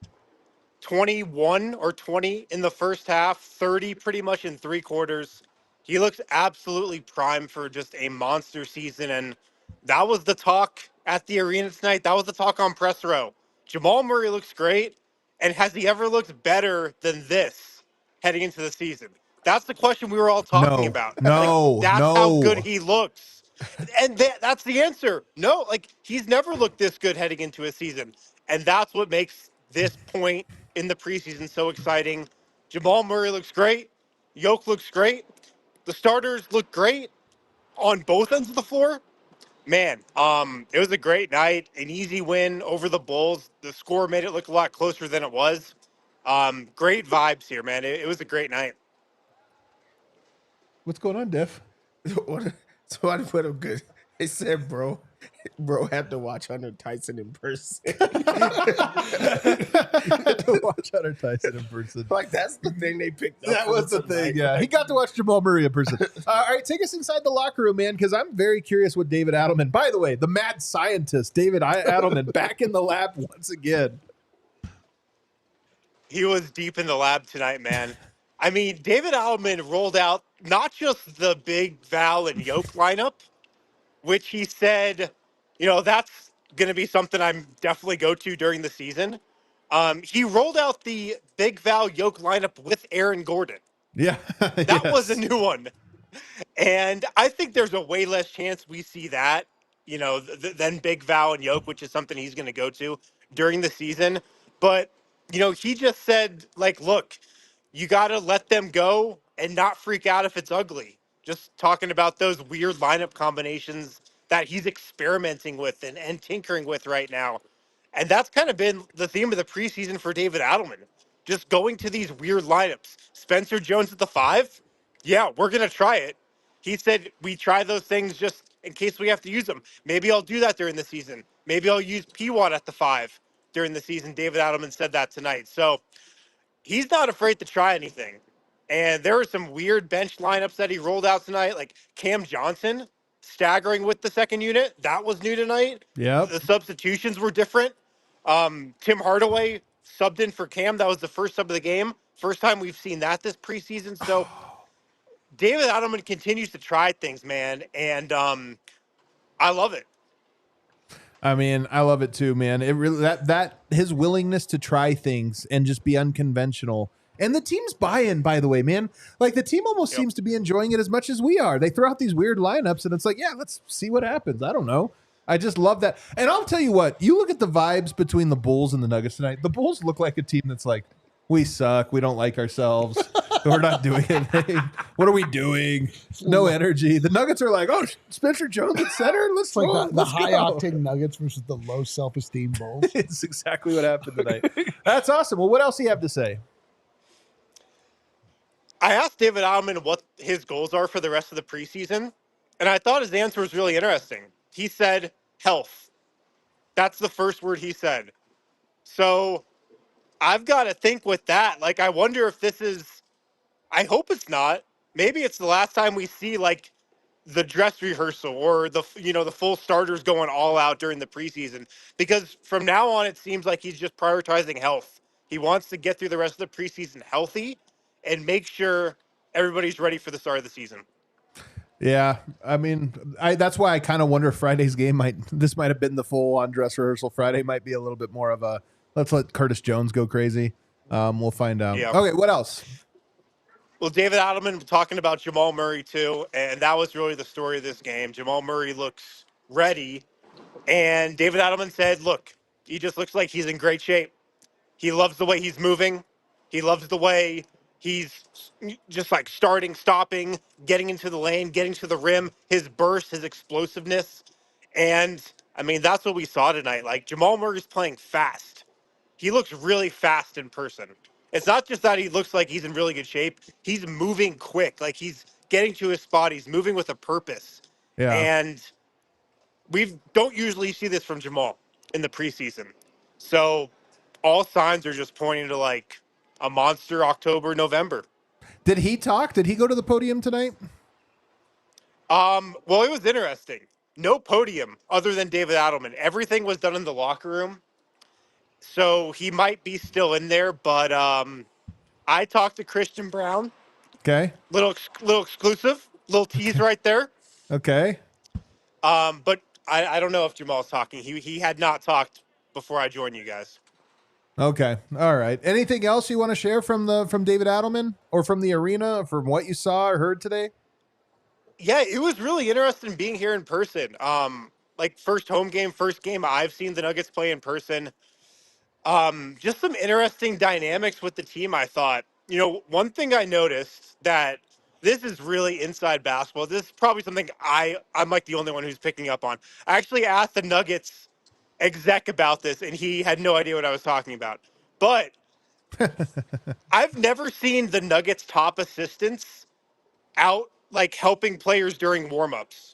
21 or 20 in the first half, 30 pretty much in three quarters. He looks absolutely primed for just a monster season. And that was the talk at the arena tonight. That was the talk on press row. Jamal Murray looks great. And has he ever looked better than this heading into the season? That's the question we were all talking about. That's how good he looks. And that's the answer. No, he's never looked this good heading into a season. And that's what makes this point in the preseason so exciting. Jamal Murray looks great. Yoke looks great. The starters look great on both ends of the floor. Man, it was a great night, an easy win over the Bulls. The score made it look a lot closer than it was. Great vibes here, man. It was a great night. What's going on, Diff? So I put him good. They said, bro had to watch Hunter Tyson in person. To watch Hunter Tyson in person. Like, that's the thing they picked up. That was the thing, yeah. He got to watch Jamal Murray in person. All right, take us inside the locker room, man, because I'm very curious what David Adelman, by the way, the mad scientist, David Adelman, back in the lab once again. He was deep in the lab tonight, man. I mean, David Adelman rolled out not just the big Val and Yoke lineup, which he said, that's going to be something I'm definitely go to during the season. He rolled out the big Val Yoke lineup with Aaron Gordon. Yeah. That was a new one. And I think there's a way less chance we see that, than big Val and Yoke, which is something he's going to go to during the season. But, he just said, look, you got to let them go and not freak out if it's ugly. Just talking about those weird lineup combinations that he's experimenting with and tinkering with right now. And that's kind of been the theme of the preseason for David Adelman. Just going to these weird lineups. Spencer Jones at the 5? Yeah, we're going to try it. He said we try those things just in case we have to use them. Maybe I'll do that during the season. Maybe I'll use PWAT at the 5 during the season. David Adelman said that tonight. So he's not afraid to try anything. And there were some weird bench lineups that he rolled out tonight, like Cam Johnson staggering with the second unit. That was new tonight. Yeah. The substitutions were different. Tim Hardaway subbed in for Cam. That was the first sub of the game. First time we've seen that this preseason. So David Adelman continues to try things, man. And I love it. I mean, I love it too, man. It really that his willingness to try things and just be unconventional. And the team's buy-in, by the way, man. Like, the team almost seems to be enjoying it as much as we are. They throw out these weird lineups, and it's like, yeah, let's see what happens. I don't know. I just love that. And I'll tell you what, you look at the vibes between the Bulls and the Nuggets tonight. The Bulls look like a team that's like, we suck. We don't like ourselves. We're not doing anything. What are we doing? No energy. The Nuggets are like, oh, Spencer Jones at center? Let's It's like go. the high-octane Nuggets versus the low self-esteem Bulls. It's exactly what happened tonight. That's awesome. Well, what else do you have to say? I asked David Adelman what his goals are for the rest of the preseason, and I thought his answer was really interesting. He said health. That's the first word he said. So I've got to think with that. Like, I wonder if this is, I hope it's not. Maybe it's the last time we see the dress rehearsal or the full starters going all out during the preseason, because from now on, it seems like he's just prioritizing health. He wants to get through the rest of the preseason healthy and make sure everybody's ready for the start of the season. Yeah, I mean, that's why I kind of wonder if Friday's game might have been the full-on dress rehearsal. Friday might be a little bit more of a, let's let Curtis Jones go crazy. We'll find out. Yeah. Okay, what else? Well, David Adelman talking about Jamal Murray too, and that was really the story of this game. Jamal Murray looks ready, and David Adelman said, look, he just looks like he's in great shape. He loves the way he's moving. He loves the way he's just starting, stopping, getting into the lane, getting to the rim, his burst, his explosiveness. And, I mean, that's what we saw tonight. Jamal Murray's playing fast. He looks really fast in person. It's not just that he looks like he's in really good shape. He's moving quick. He's getting to his spot. He's moving with a purpose. Yeah. And we don't usually see this from Jamal in the preseason. So all signs are just pointing to like a monster October, November. Did he talk? Did he go to the podium tonight? Well, it was interesting. No podium other than David Adelman. Everything was done in the locker room. So he might be still in there, but I talked to Christian Braun. Okay. Little exclusive, little tease right there. Okay. But I don't know if Jamal's talking. He had not talked before I joined you guys. Okay. All right. Anything else you want to share from David Adelman or from the arena or from what you saw or heard today? Yeah, it was really interesting being here in person. Like first game I've seen the Nuggets play in person. Just some interesting dynamics with the team, I thought. You know, one thing I noticed that this is really inside basketball. This is probably something I'm like the only one who's picking up on. I actually asked the Nuggets exec about this, and he had no idea what I was talking about. But I've never seen the Nuggets top assistants out like helping players during warmups.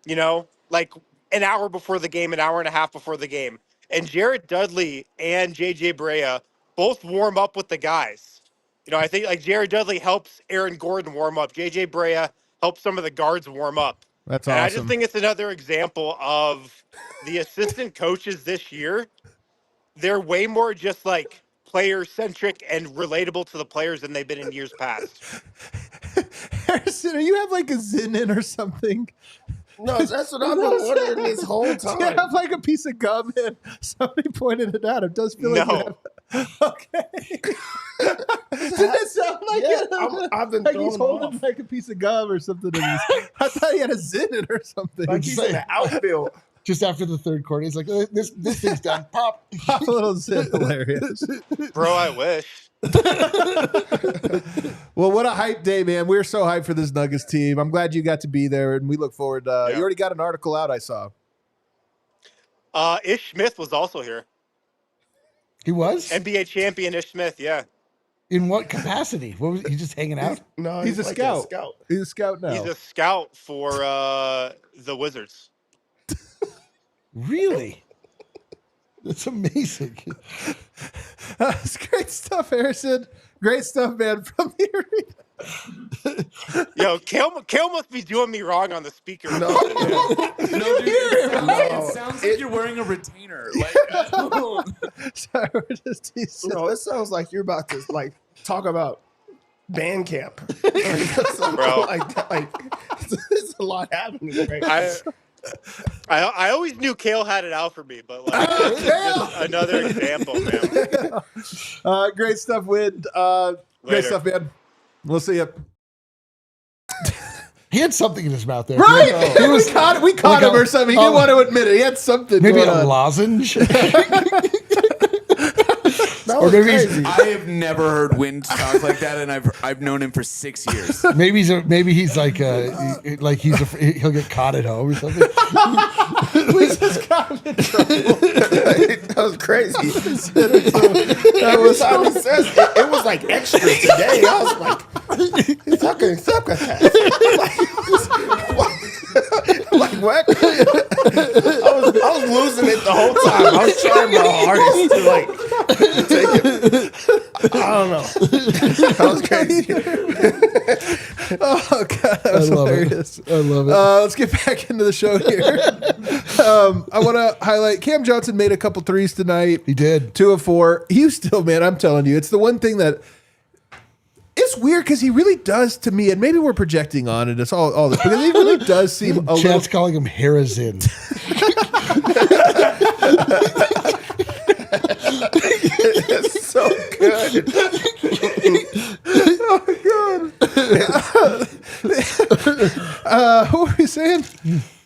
You know, like an hour before the game, an hour and a half before the game. And Jared Dudley and JJ Barea both warm up with the guys. You know, I think like Jared Dudley helps Aaron Gordon warm up. JJ Barea helps some of the guards warm up. That's and awesome. I just think it's another example of the assistant coaches this year. They're way more just like player centric and relatable to the players than they've been in years past. Harrison, are you have like a Zin in or something? No, that's what I've been wondering this whole time. You have like a piece of gum in. Somebody pointed it out. It does feel like you have. Okay. Did that sound like it? I've been like throwing he's holding off. like a piece of gum or something. I thought he had a Zin in or something. Like he's in the outfield. Just after the third quarter, he's like, this thing's done. Pop. Pop a little Zin. Hilarious. Bro, I wish. Well, what a hype day, man. We're so hyped for this Nuggets team. I'm glad you got to be there, and we look forward. You already got an article out, I saw. Ish Smith was also here. He was? NBA champion Ish Smith, yeah. In what capacity? What was he just hanging out? No, He's a like scout. He's a scout now. He's a scout for the Wizards. Really? That's amazing. It's great stuff, Harrison. Great stuff, man, from the arena. Yo, Kale must be doing me wrong on the speaker. No, No, dude, it sounds like you're wearing a retainer. Like, Sorry, we're just teasing. no, it sounds like you're about to like talk about band camp. Bro. like there's a lot happening right now. I always knew Kale had it out for me, but like just another example, man. Great stuff, Wid. Great Later. stuff, man. We'll see you. He had something in his mouth there. Right? We caught him or something. He didn't want to admit it. He had something. Maybe going a on. lozenge. That Or was maybe crazy. I have never heard Wind talk like that, and I've known him for 6 years. maybe he's like he'll get caught at home or something. We just got him in trouble. That was crazy. Every time he says it, it was like extra today. I was like, sucker. Like what? I was losing it the whole time. I was trying my hardest to like take it. I don't know. That was crazy. Oh god, that was hilarious. I love it. Let's get back into the show here. I want to highlight Cam Johnson made a couple threes tonight. He did. 2 of 4. You still, man, I'm telling you, it's the one thing that it's weird because he really does to me, and maybe we're projecting on it. It's all this because he really does seem a little. Chad's calling him Harazin. It's so good. Oh god. What were we saying?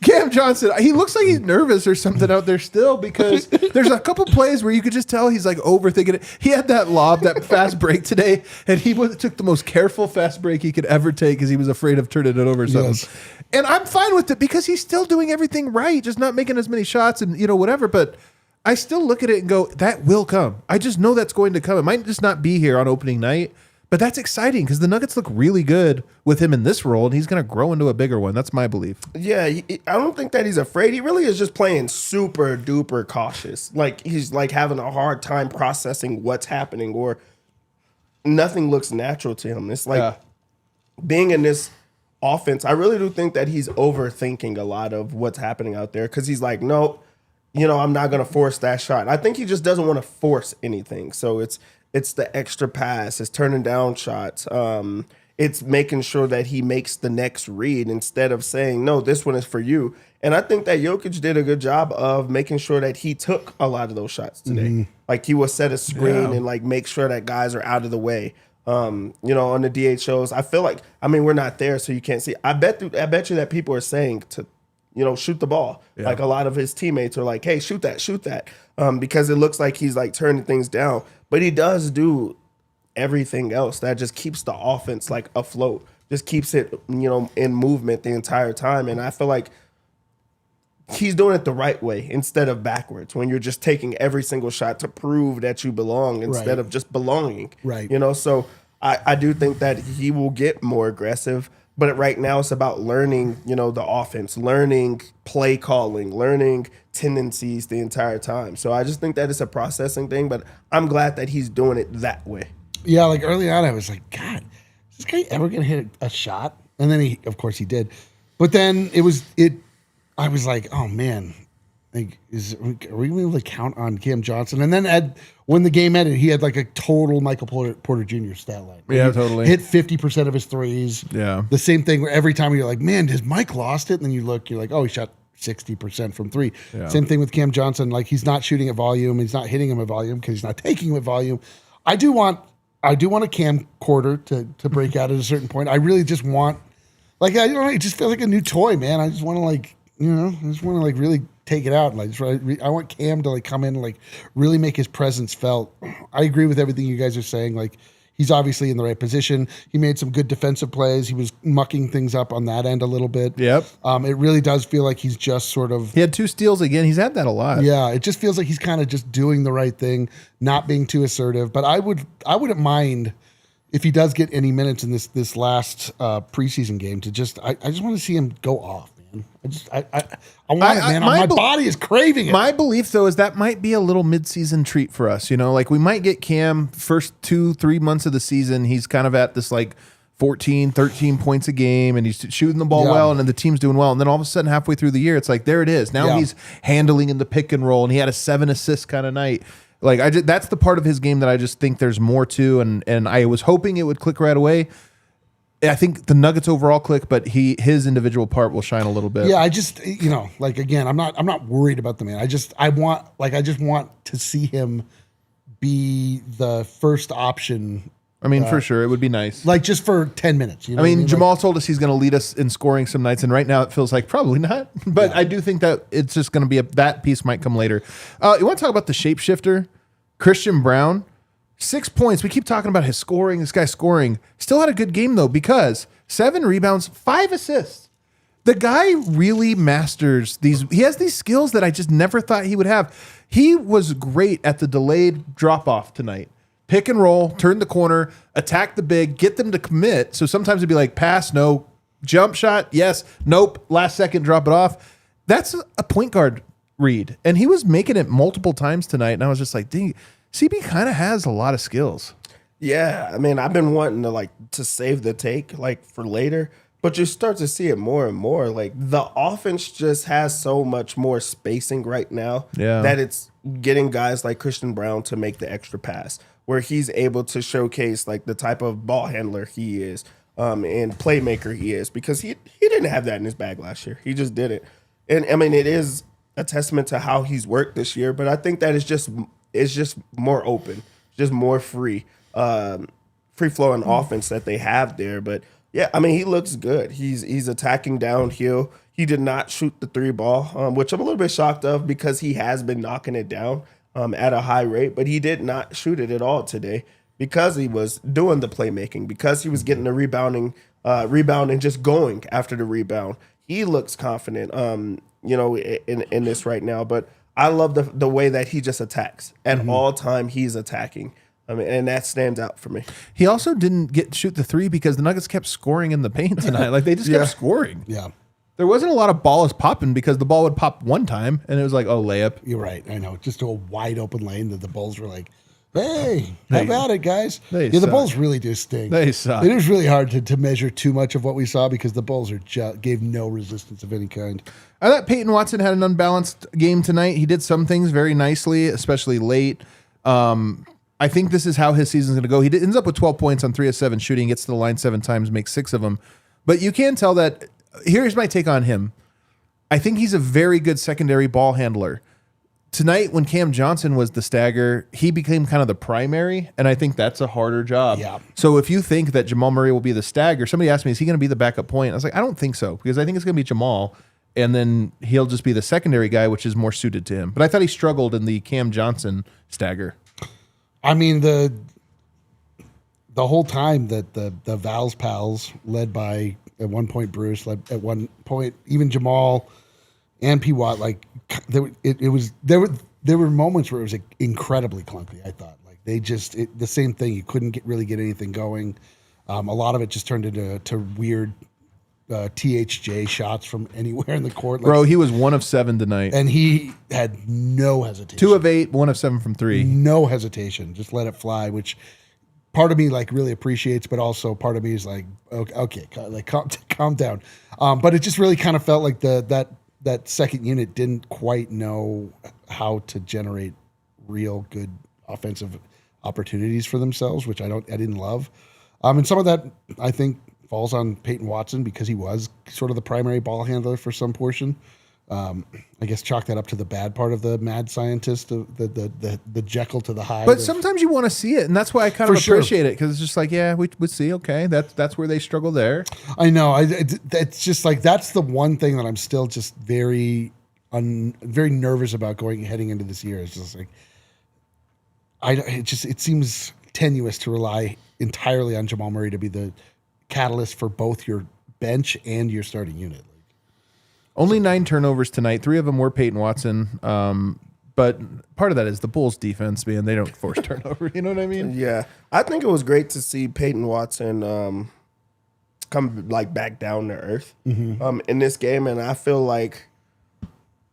Cam Johnson, he looks like he's nervous or something out there still because there's a couple plays where you could just tell he's like overthinking it. He had that lob, that fast break today, and he took the most careful fast break he could ever take because he was afraid of turning it over or something. Yes. And I'm fine with it because he's still doing everything right, just not making as many shots and whatever. But I still look at it and go, that will come. I just know that's going to come. It might just not be here on opening night. But that's exciting because the Nuggets look really good with him in this role, and he's going to grow into a bigger one. That's my belief. Yeah, I don't think that he's afraid. He really is just playing super duper cautious. Like he's like having a hard time processing what's happening, or nothing looks natural to him. It's like being in this offense. I really do think that he's overthinking a lot of what's happening out there because he's like, nope, I'm not going to force that shot. I think he just doesn't want to force anything. So it's the extra pass, it's turning down shots. It's making sure that he makes the next read instead of saying, no, this one is for you. And I think that Jokic did a good job of making sure that he took a lot of those shots today. Like he will set a screen and like make sure that guys are out of the way. On the DHOs, I feel like, we're not there, so you can't see. I bet you that people are saying to, shoot the ball. Yeah. Like a lot of his teammates are like, hey, shoot that. Because it looks like he's like turning things down. But he does do everything else that just keeps the offense like afloat, just keeps it, in movement the entire time. And I feel like he's doing it the right way instead of backwards, when you're just taking every single shot to prove that you belong instead of just belonging. Right. So I do think that he will get more aggressive. But right now it's about learning, the offense, learning play calling, learning tendencies the entire time. So I just think that it's a processing thing, but I'm glad that he's doing it that way. Yeah, like early on I was like, God, is this guy ever going to hit a shot? And then of course he did. But then I was like, oh man, like, are we able to count on Cam Johnson? And then when the game ended, he had like a total Michael Porter Jr. stat line. Yeah, totally. Hit 50% of his threes. Yeah. The same thing where every time you're like, man, has Mike lost it? And then you look, you're like, oh, he shot 60% from three. Yeah. Same thing with Cam Johnson. Like he's not shooting at volume. He's not hitting him at volume because he's not taking him at volume. I do want a camcorder to break out at a certain point. I really just want, like, it just feels like a new toy, man. I just want to like, really take it out. And I want Cam to like come in and like really make his presence felt. I agree with everything you guys are saying. Like he's obviously in the right position. He made some good defensive plays. He was mucking things up on that end a little bit. Yep. It really does feel like he's just sort of. He had 2 steals again. He's had that a lot. Yeah. It just feels like he's kind of just doing the right thing, not being too assertive. But I wouldn't mind if he does get any minutes in this last preseason game to just. I just want to see him go off. I want it, man. My body is craving it. My belief, though, is that might be a little mid-season treat for us. Like we might get Cam first 2-3 months of the season. He's kind of at this like 14, 13 points a game, and he's shooting the ball well, and then the team's doing well. And then all of a sudden, halfway through the year, it's like, there it is. Now he's handling in the pick and roll, and he had a 7 assist kind of night. Like that's the part of his game that I just think there's more to, and I was hoping it would click right away. I think the Nuggets overall click, but his individual part will shine a little bit. Yeah, I just like again, I'm not worried about the man. I just want to see him be the first option. For sure, it would be nice. Like just for 10 minutes. Jamal told us he's going to lead us in scoring some nights, and right now it feels like probably not. But I do think that it's just going to be that piece might come later. You want to talk about the shapeshifter, Christian Braun? 6 points. We keep talking about his scoring. This guy scoring. Still had a good game, though, because 7 rebounds, 5 assists. The guy really masters these. He has these skills that I just never thought he would have. He was great at the delayed drop-off tonight. Pick and roll, turn the corner, attack the big, get them to commit. So sometimes it'd be like, pass, no. Jump shot, yes. Nope. Last second, drop it off. That's a point guard read. And he was making it multiple times tonight, and I was just like, dang, CB kind of has a lot of skills. Yeah, I've been wanting to save the take for later, but you start to see it more and more. Like the offense just has so much more spacing right now that it's getting guys like Christian Braun to make the extra pass, where he's able to showcase like the type of ball handler he is and playmaker he is, because he didn't have that in his bag last year. He just didn't. And it is a testament to how he's worked this year, but I think that it's just more open, just more free flowing offense that they have there. But yeah, he looks good. He's attacking downhill. He did not shoot the 3 ball, which I'm a little bit shocked of because he has been knocking it down at a high rate, but he did not shoot it at all today because he was doing the playmaking, because he was getting the rebound and just going after the rebound. He looks confident, in this right now, but I love the way that he just attacks. At all time, he's attacking. I mean, and that stands out for me. He also didn't shoot the three because the Nuggets kept scoring in the paint tonight. Like they just kept scoring. Yeah. There wasn't a lot of balls popping because the ball would pop one time and it was like, oh, layup. You're right. I know. Just to a wide open lane that the Bulls were like, hey, how about it, guys? They the suck. Bulls really do stink. They suck. It is really hard to measure too much of what we saw because the Bulls gave no resistance of any kind. I thought Peyton Watson had an unbalanced game tonight. He did some things very nicely, especially late. I think this is how his season's going to go. He ends up with 12 points on 3 of 7 shooting, gets to the line 7 times, makes 6 of them. But you can tell that, here's my take on him. I think he's a very good secondary ball handler. Tonight, when Cam Johnson was the stagger, he became kind of the primary, and I think that's a harder job. Yeah. So if you think that Jamal Murray will be the stagger, somebody asked me, is he going to be the backup point? I was like, I don't think so, because I think it's going to be Jamal, and then he'll just be the secondary guy, which is more suited to him. But I thought he struggled in the Cam Johnson stagger. I mean, the whole time that the Val's pals, led by at one point Bruce, led at one point even Jamal and PWAT, like there were moments where it was like incredibly clunky. I thought like they just the same thing. You couldn't really get anything going. A lot of it just turned into weird THJ shots from anywhere in the court. Like, Bro, he was 1 of 7 tonight. and he had no hesitation. 2 of 8, 1 of 7 from 3. No hesitation. Just let it fly, which part of me like really appreciates, but also part of me is like, okay, like calm down. But it just really kind of felt like that second unit didn't quite know how to generate real good offensive opportunities for themselves, which I didn't love. And some of that I think falls on Peyton Watson because he was sort of the primary ball handler for some portion. I guess chalk that up to the bad part of the mad scientist, the Jekyll to the Hyde. But sometimes you want to see it, and that's why I kind of For sure. appreciate it, because it's just like, yeah, we would see, okay, that's where they struggle there. I know. It's just like that's the one thing that I'm still just very nervous about heading into this year. It's just like it seems tenuous to rely entirely on Jamal Murray to be the catalyst for both your bench and your starting unit. Only 9 turnovers tonight. 3 of them were Peyton Watson. But part of that is the Bulls' defense, man. They don't force turnover. You know what I mean? Yeah, I think it was great to see Peyton Watson come like back down to earth in this game, and I feel like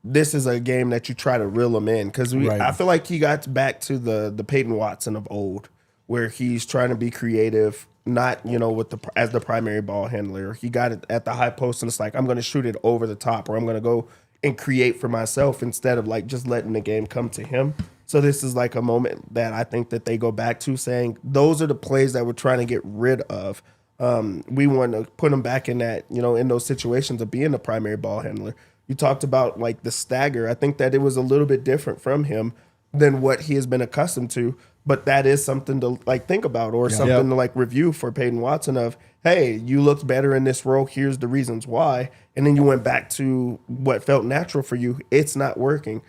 this is a game that you try to reel him in because I feel like he got back to the Peyton Watson of old, where he's trying to be creative, not with as the primary ball handler. He got it at the high post, and it's like I'm going to shoot it over the top, or I'm going to go and create for myself instead of like just letting the game come to him. So this is like a moment that I think that they go back to saying those are the plays that we're trying to get rid of. We want to put him back in that, in those situations of being the primary ball handler. You talked about like the stagger. I think that it was a little bit different from him than what he has been accustomed to. But that is something to like think about or something to like review for Peyton Watson of, hey, you looked better in this role. Here's the reasons why. And then you went back to what felt natural for you. It's not working.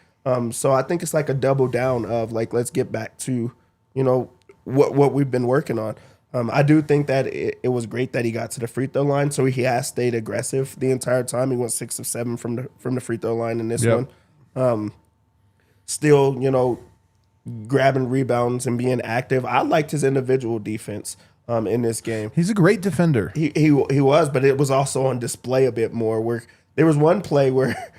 So I think it's like a double down of like, let's get back to, what we've been working on. I do think that it was great that he got to the free throw line. So he has stayed aggressive the entire time. He went 6 of 7 from the free throw line in this one. Still, grabbing rebounds and being active. I liked his individual defense in this game. He's a great defender. He was, but it was also on display a bit more. Where there was one play where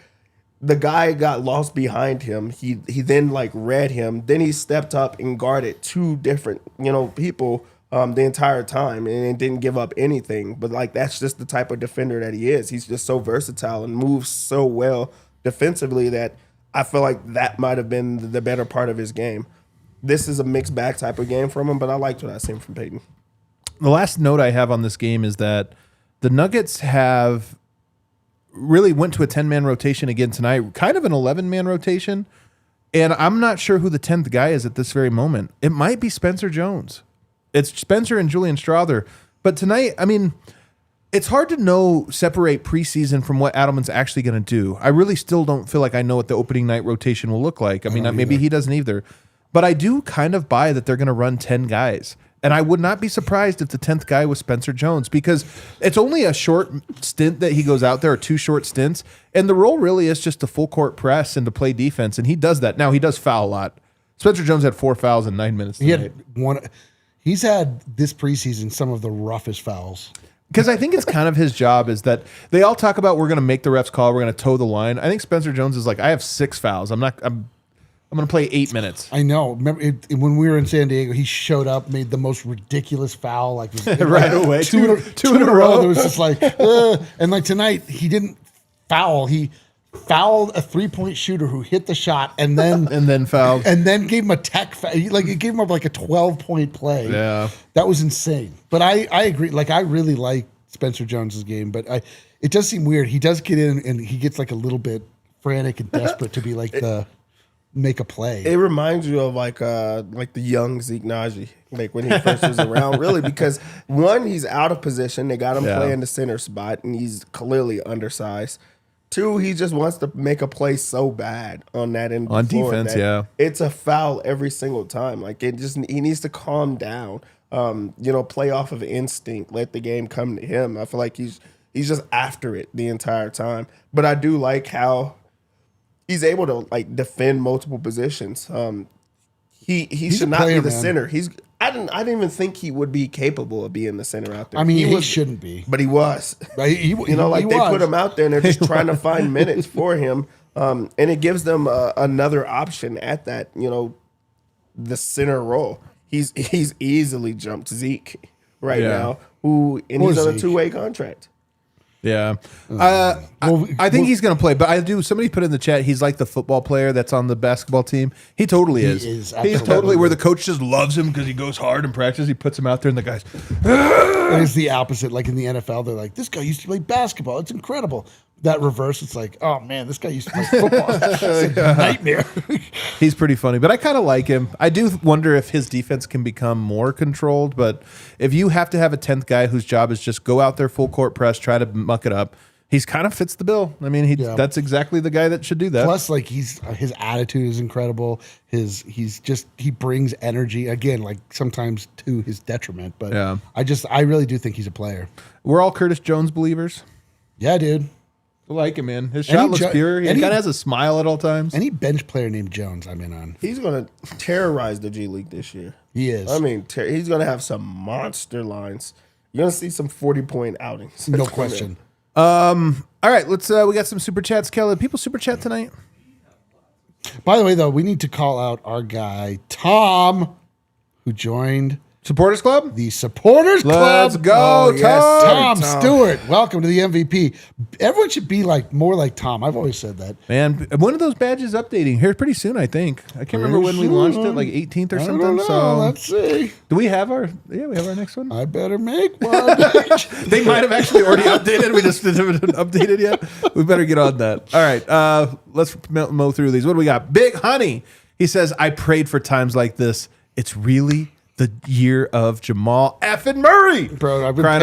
the guy got lost behind him. He then like read him. Then he stepped up and guarded 2 different people the entire time and didn't give up anything. But like that's just the type of defender that he is. He's just so versatile and moves so well defensively that I feel like that might have been the better part of his game. This is a mixed bag type of game from him, but I liked what I seen from Peyton. The last note I have on this game is that the Nuggets have really went to a 10-man rotation again tonight, kind of an 11-man rotation, and I'm not sure who the 10th guy is at this very moment. It might be Spencer Jones. It's Spencer and Julian Strawther. But tonight, I mean, it's hard to separate preseason from what Adelman's actually going to do. I really still don't feel like I know what the opening night rotation will look like. I mean, maybe he doesn't either. But I do kind of buy that they're going to run 10 guys. And I would not be surprised if the 10th guy was Spencer Jones because it's only a short stint that he goes out there, or 2 short stints. And the role really is just to full court press and to play defense. And he does that. Now, he does foul a lot. Spencer Jones had 4 fouls in 9 minutes tonight. He's had this preseason some of the roughest fouls. Because I think it's kind of his job is that they all talk about we're going to make the refs call, we're going to toe the line. I think Spencer Jones is like, I have 6 fouls. I'm going to play 8 minutes. I know. Remember when we were in San Diego, he showed up, made the most ridiculous foul, like right away. Two in a row. It was just like, and like tonight he didn't foul. He fouled a 3-point shooter who hit the shot and then fouled and then gave him a tech foul. Like it gave him like a 12-point play. Yeah, that was insane. But I agree. Like I really like Spencer Jones's game, but it does seem weird. He does get in and he gets like a little bit frantic and desperate to be like make a play. It reminds you of like the young Zeke Naji, like when he first was around, really, because one, he's out of position. They got him playing the center spot, and he's clearly undersized. 2, he just wants to make a play so bad on that end on defense. Yeah, it's a foul every single time. Like he needs to calm down. Play off of instinct. Let the game come to him. I feel like he's just after it the entire time. But I do like how he's able to like defend multiple positions. He should not be the center. I didn't even think he would be capable of being the center out there. I mean, he shouldn't be, but he was. They put him out there and they're just trying to find minutes for him, and it gives them another option at that. The center role. He's easily jumped Zeke now, he's on a 2-way contract. Yeah. I think he's going to play, but somebody put in the chat, he's like the football player that's on the basketball team. He totally is. He's totally where the coach just loves him because he goes hard in practice. He puts him out there and the guys. It's the opposite. Like in the NFL, they're like, this guy used to play basketball. It's incredible. That reverse, it's like, oh man, this guy used to play football. It's a nightmare. He's pretty funny, but I kind of like him. I do wonder if his defense can become more controlled, but if you have to have a 10th guy whose job is just go out there full court press, try to muck it up, he's kind of fits the bill. I mean, that's exactly the guy that should do that. Plus, like his attitude is incredible. He brings energy again, like sometimes to his detriment. But I really do think he's a player. We're all Curtis Jones believers. Yeah, dude. I like him, man. His shot looks pure. He kind of has a smile at all times. Any bench player named Jones, I'm in on. He's going to terrorize the G League this year. He is. I mean, he's going to have some monster lines. You're going to see some 40-point outings. No question. All right, let's. We got some super chats. Kelly, people super chat tonight. By the way, though, we need to call out our guy Tom, who joined Supporters Club? The Supporters Club. Let's go, Tom. Tom Stewart. Welcome to the MVP. Everyone should be more like Tom. I've always said that. Man, one of those badges updating here pretty soon, I think. I can't remember when we launched it, like 18th or something. I don't know. So let's see. Do we have our next one? I better make one. They might have actually already updated. We just haven't updated yet. We better get on that. All right, let's mow through these. What do we got? Big Honey. He says, I prayed for times like this. It's really the year of Jamal effing Murray. Bro, I've been praying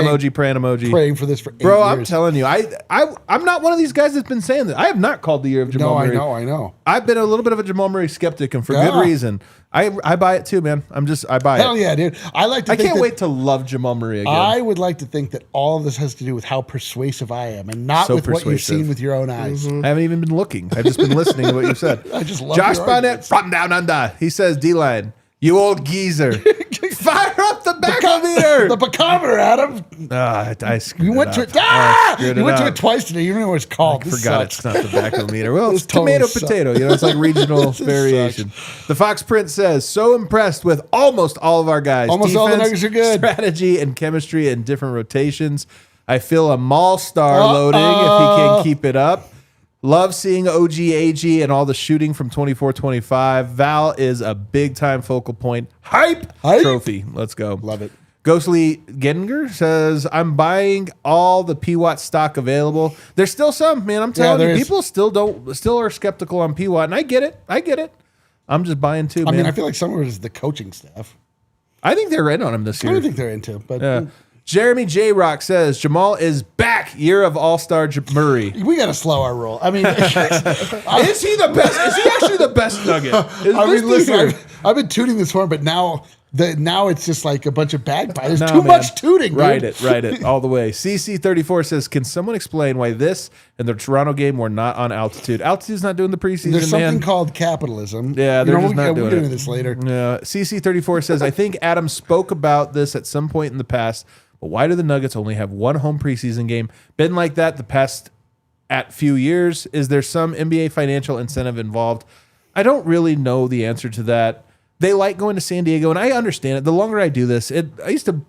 emoji. Praying for this for 8 Bro, years. I'm telling you, I'm not one of these guys that's been saying that. I have not called the year of Jamal Murray. I know. I've been a little bit of a Jamal Murray skeptic, and for good reason. I buy it too, man. I buy it. Hell yeah, dude. I can't wait to love Jamal Murray again. I would like to think that all of this has to do with how persuasive I am, and not with what you've seen with your own eyes. I haven't even been looking. I've just been listening to what you said. I just love Josh your Bonnet from Down Under. He says, D-line, you old geezer. Fire up the bacometer. The bacometer, Adam. I screwed You went it to up. it. You went to it twice today. You don't know what it's called. I forgot it's not the bacometer. Well, it's totally tomato, potato. It's like regional variation. The Fox Print says, so impressed with almost all of our guys. Almost all the Nuggets are good. Strategy and chemistry and different rotations. I feel a Mall star loading if he can keep it up. Love seeing OG AG and all the shooting from 24-25. Val is a big-time focal point. Hype trophy. Let's go. Love it. Ghostly Gengar says, I'm buying all the PWAT stock available. There's still some, man. I'm telling you, people still are skeptical on PWAT, and I get it. I'm just buying too, man. I mean, I feel like some of it is the coaching staff. I think they're in on him this year. I don't think they're into, but Jeremy J. Rock says, Jamal is back. Year of All-Star Murray. We got to slow our roll. I mean, is he the best? Is he actually the best Nugget? Listen, I've been tuning this horn, but now Now it's just like a bunch of bagpipes. There's No, too man. much tooting, dude. Write it all the way. CC34 says, can someone explain why this and the Toronto game were not on altitude? Altitude's not doing the preseason, There's something man. called capitalism. Yeah, they're just not we'll doing get it. into this later. Yeah. CC34 says, I think Adam spoke about this at some point in the past, but why do the Nuggets only have one home preseason game? Been like that the past few years. Is there some NBA financial incentive involved? I don't really know the answer to that. They like going to San Diego, and I understand it. The longer I do this, I used to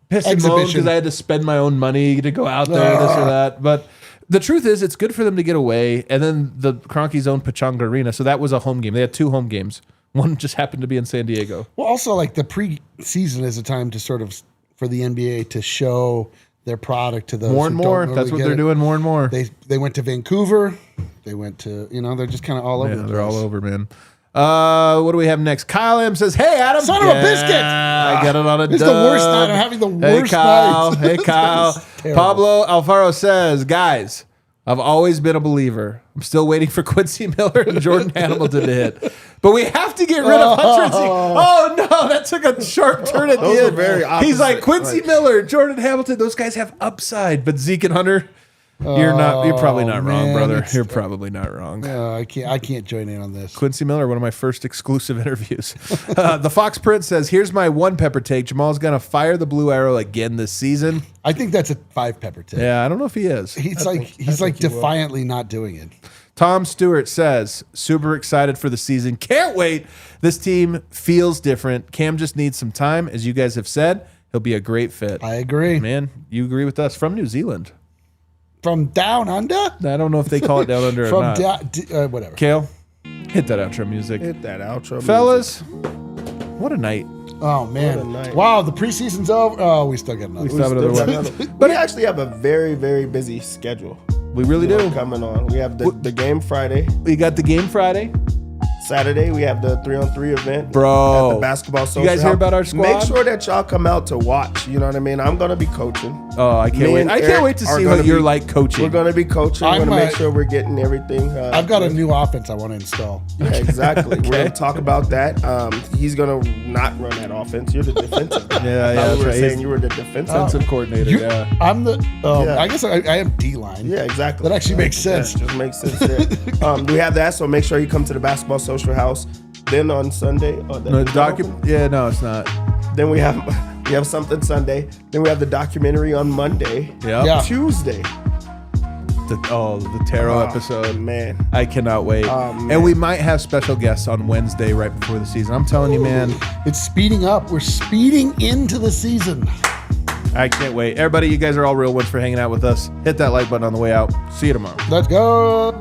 piss and moan because I had to spend my own money to go out there, this or that. But the truth is, it's good for them to get away. And then the Kroenke's own Pechanga Arena, so that was a home game. They had 2 home games. One just happened to be in San Diego. Well, also, like the preseason is a time to sort of, for the NBA to show their product to those More and who more. don't That's really what they're get it. doing more and more. They went to Vancouver. They went to, they're just kind of all over the place. They're all over, man. What do we have next? Kyle M says, hey, Adam. Son of a biscuit. I got it on a It's the worst night. I'm having the worst night. Hey, Kyle. Terrible. Pablo Alfaro says, guys, I've always been a believer. I'm still waiting for Quincy Miller and Jordan Hamilton to hit. But we have to get rid of Hunter and Zeke. Oh, no, that took a sharp turn at Those the are end. very He's like, opposite. Quincy Miller, Jordan Hamilton, those guys have upside. But Zeke and Hunter, you're probably not wrong, man, brother. it's- You're probably not wrong. I can't join in on this. Quincy Miller, one of my first exclusive interviews. The Fox Prince says, here's my one pepper take. Jamal's going to fire the blue arrow again this season. I think that's a 5 pepper take. Yeah, I don't know if he is. He's like defiantly not doing it. Tom Stewart says, super excited for the season. Can't wait. This team feels different. Cam just needs some time. As you guys have said, he'll be a great fit. I agree. Man, you agree with us. From New Zealand. From down under? I don't know if they call it down under or From not. whatever. Kale, hit that outro music. Hit that outro. Fellas, what a night. Oh, What a man. night. Wow, the preseason's over. Oh, we still got another. still have another one. But we actually have a very, very busy schedule We really do. coming on. We have the game Friday. We got the game Friday. Saturday, we have the 3-on-3 event. Bro. At the basketball social. You guys hear House. about our squad? Make sure that y'all come out to watch. You know what I mean? I'm going to be coaching. Oh, I can't Me wait. and I can't Eric wait to are see gonna what you're be- like coaching. We're going to be coaching. We're going to I'm, make sure we're getting everything. I've got a new offense I want to install. Yeah, exactly. We're going to talk about that. He's going to not run that offense. You're the defensive guy. Yeah, I thought that's we were right. saying He's you were the defensive. Defensive coordinator, yeah. I'm the. Yeah. I guess I am D-line. Yeah, exactly. That actually makes sense. Yeah, just makes sense there. We have that, so make sure you come to the basketball social house. Then on Sunday, No, no, it's not. Then we have something Sunday. Then we have the documentary on Monday. Yeah. Tuesday. The tarot episode. Man. I cannot wait. man. And we might have special guests on Wednesday right before the season. I'm telling you, man, It's speeding up. We're speeding into the season. I can't wait. Everybody, you guys are all real ones for hanging out with us. Hit that like button on the way out. See you tomorrow. Let's go.